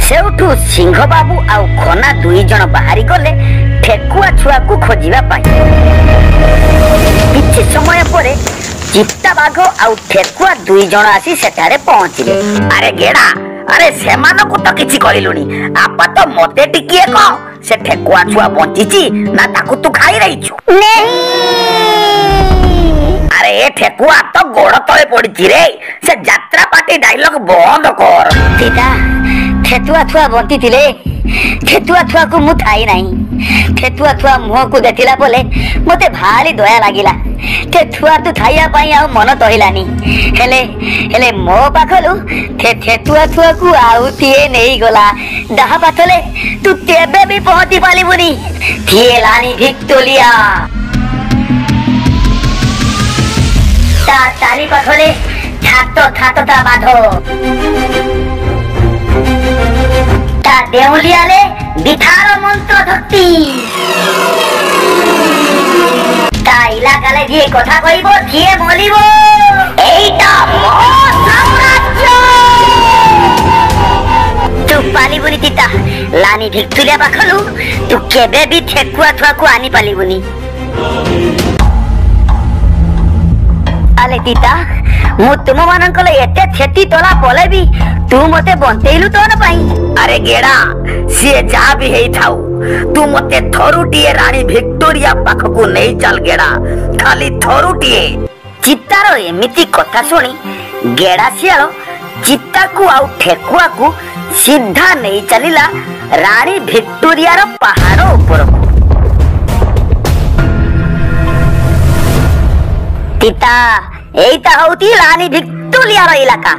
सेउठू सिंह बाबू आउ खना दुई जण बाहरी गले ठेकुआ छुआ को खोजिबा पाई। किछि समय परे चित्ता बाघ आउ ठेकुआ दुई जण आसी सेठारे पहुंचिले। अरे गेड़ा अरे सेमान को तो किछि करिलुनी आपा तो मते टिकिए कह से ठेकुआ छुआ बंचिची ना ताकू तू खाई रहीछु? नहीं अरे ए ठेकुआ तो गोड़ तळे पड़िची रे से यात्रा पार्टी डायलॉग बंद कर। सीता ठेकुआ छुआ बंती थिले ठेकुआ छुआ को मु थाई नाही। ठेकुआ छुआ मुह को देखिला बोले मते भारी दया लागिला। ठेकुआ तू थाइया पाई आ मन तहिलानी हेले मो पाखलु ठेकुआ छुआ को आउ थिए नहीं गला डाहा पाथले तू तेबे भी पहुंची पालिबुनी थिए लानी भिक्टोलिया ता तारी पाखले छातो ता बाधो ता देउलियाले बिठार मंत्र धक्ति ता इलाकाले जे कथा कहिबो थिए बोलिबो एइटा मो साम्राज्य। तू पालिबुनी तीता लानी भिक्टोरिया पाखलु तू केबे भी ठेकुआ छुआ को आनी पालिबुनी। आले तीता मु तुम मानकले एते क्षति तोला पले भी तू मते बंतेइलु तो न पाई। अरे गेड़ा सी जा भी हेई थाउ तू मते थरुटिए रानी भिक्टोरिया पाखकु नहीं चल गेड़ा खाली थरुटिए। चित्तार एमिति कथा सुनी गेड़ा सियाल चित्ता को आउ ठेकुआ को सीधा नहीं चलिला रानी भिक्टोरिया रो पहाड़ ऊपर। तीता एइता होती रानी भिक्टोरिया रो इलाका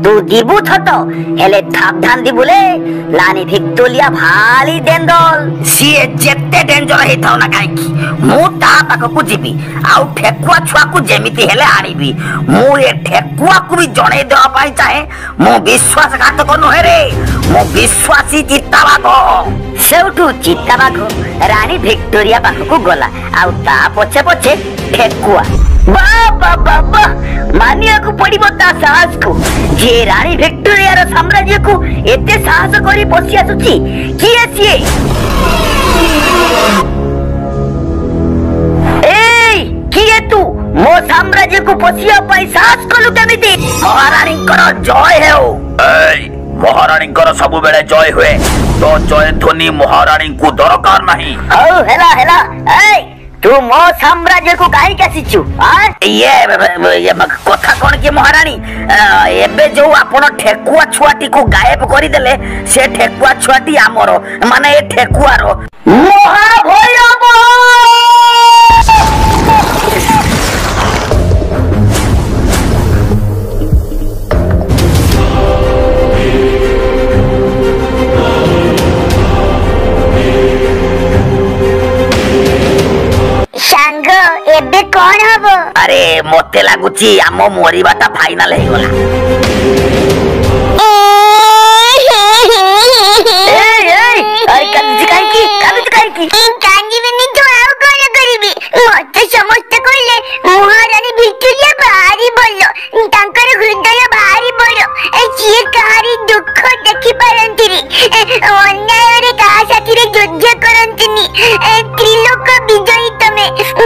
तू दिबु थतो हेले थाप धान दिबुले रानी भिक्टोरिया भाली डेंजर सी जेते डेंजर हे थाउ ना काई की मु ता पाखकु जीबी आउ ठेकुआ छुआ को जेमिति हेले आनिबी मु ए ठेकुआ को भी जणे देवा पाई चाहे मु विश्वासघातक नहे रे मु विश्वासी चित्ताबाघ। सेउठू चित्ताबाघ रानी भिक्टोरिया पाखकु गला आउ ता पछे पछे ठेकुआ। बाबा बाबा मानिया को पड़िबो ता साहस को जे रानी भिक्टोरिया रो साम्राज्य को एते साहस करी पसी आसुची किए सिए। ए किए तू मो साम्राज्य को पसिया पाई साहस कलु केमिति। महारानी कर जय हेओ। ए महारानी कर सब बेले जय हुए तो जय ध्वनि महारानी को दरकार नहीं। ओ हेला हेला ए तू मो साम्राज्य को काई कासिचु ये कथा कोन की महारानी एबे जो आपण ठेकुआ छुआटी को गायब करी देले से ठेकुआ छुआटी हमरो माने ए ठेकुआ रो महाभैरव। एबे कौन हबो? अरे मते लागुची आमो मोरीबाटा फाइनल हे गला। अरे कांदी काई की कांदी बिनी तो आउ कोन करिबी मते समस्त कइले महारानी भिक्टोरिया भारी बोलो तांकर हृदय भारी बोलो ए सिए कारी दुख देखि पारंतिरी अन्याय रे का साथी रे युद्ध करंतिनी ए त्रिलोक विजयी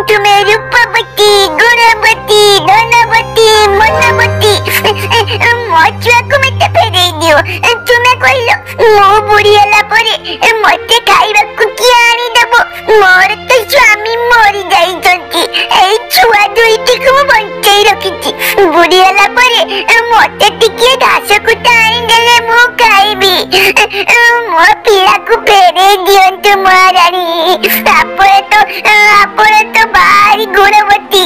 तुमे रूपवती गुणवती धनवती मनवती मचुआ को मते फेरे दियो तुमे कहिलो मो बुढ़ी हला परे मते खाइबा को किया आनी देबो मोर तो स्वामी मरी जाई छंती ए छुआ दुईटी को बंचै रखिची बुढ़ी हला परे मते टिके घास कुटा आनी देले मु खाइबी मो पीड़ा को फेरे दियंतु महारानी। आपण तो भारी गुणवती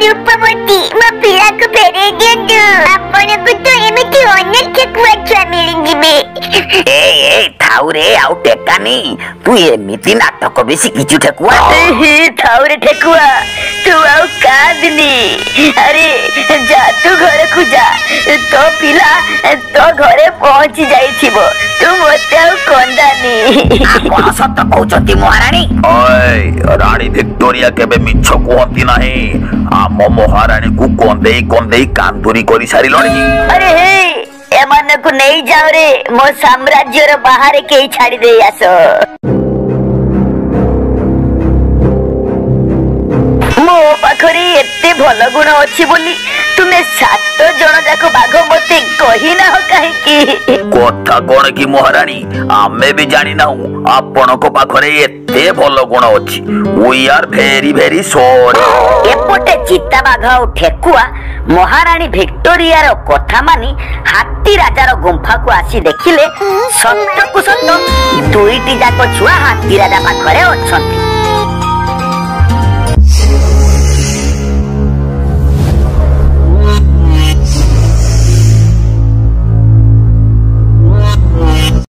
रूपवती मो पीड़ा को फेरे दियंतु आपण को तो एमिति अनेक ठेकुआ छुआ मिली जिबे। ए थाउ रे आउ टेकानी तू एमिति नाटक बेसी किछु ठेकुआ थाउरे ठेकुआ तू आउ कादनी। अरे जा तू घर को जा तो पिला तो घरे पहुंच जाइथिबो तू मते आउ कंदानी। आपण सत कहउचती महारानी। ओए रानी भिक्टोरिया केबे मिछ कहंती नाही आम महारानी को कंदेई कंदेई कांदुरी करी सारी लड़ी। अरे हे एमान को नहीं जाओ रे मो साम्राज्य रो बाहर के छाड़ी दे आसो। मो पाखरे एते भल गुण अछि बोली तुमे 7 जण जाको बाघ मते कहि ना हो काहे की कथा कोन की महारानी आमे भी जानि ना आपण को पाखरे एते भल गुण अछि we are very very sorry. एपटे चित्ता बाघ और ठेकुआ महारानी भिक्टोरिया रो कथा मानी हाथी राजा रो गुंफा को आसी देखिले सत्य को सत्य दुईटी जाको छुआ हाथी राजा पाखरे अछंती।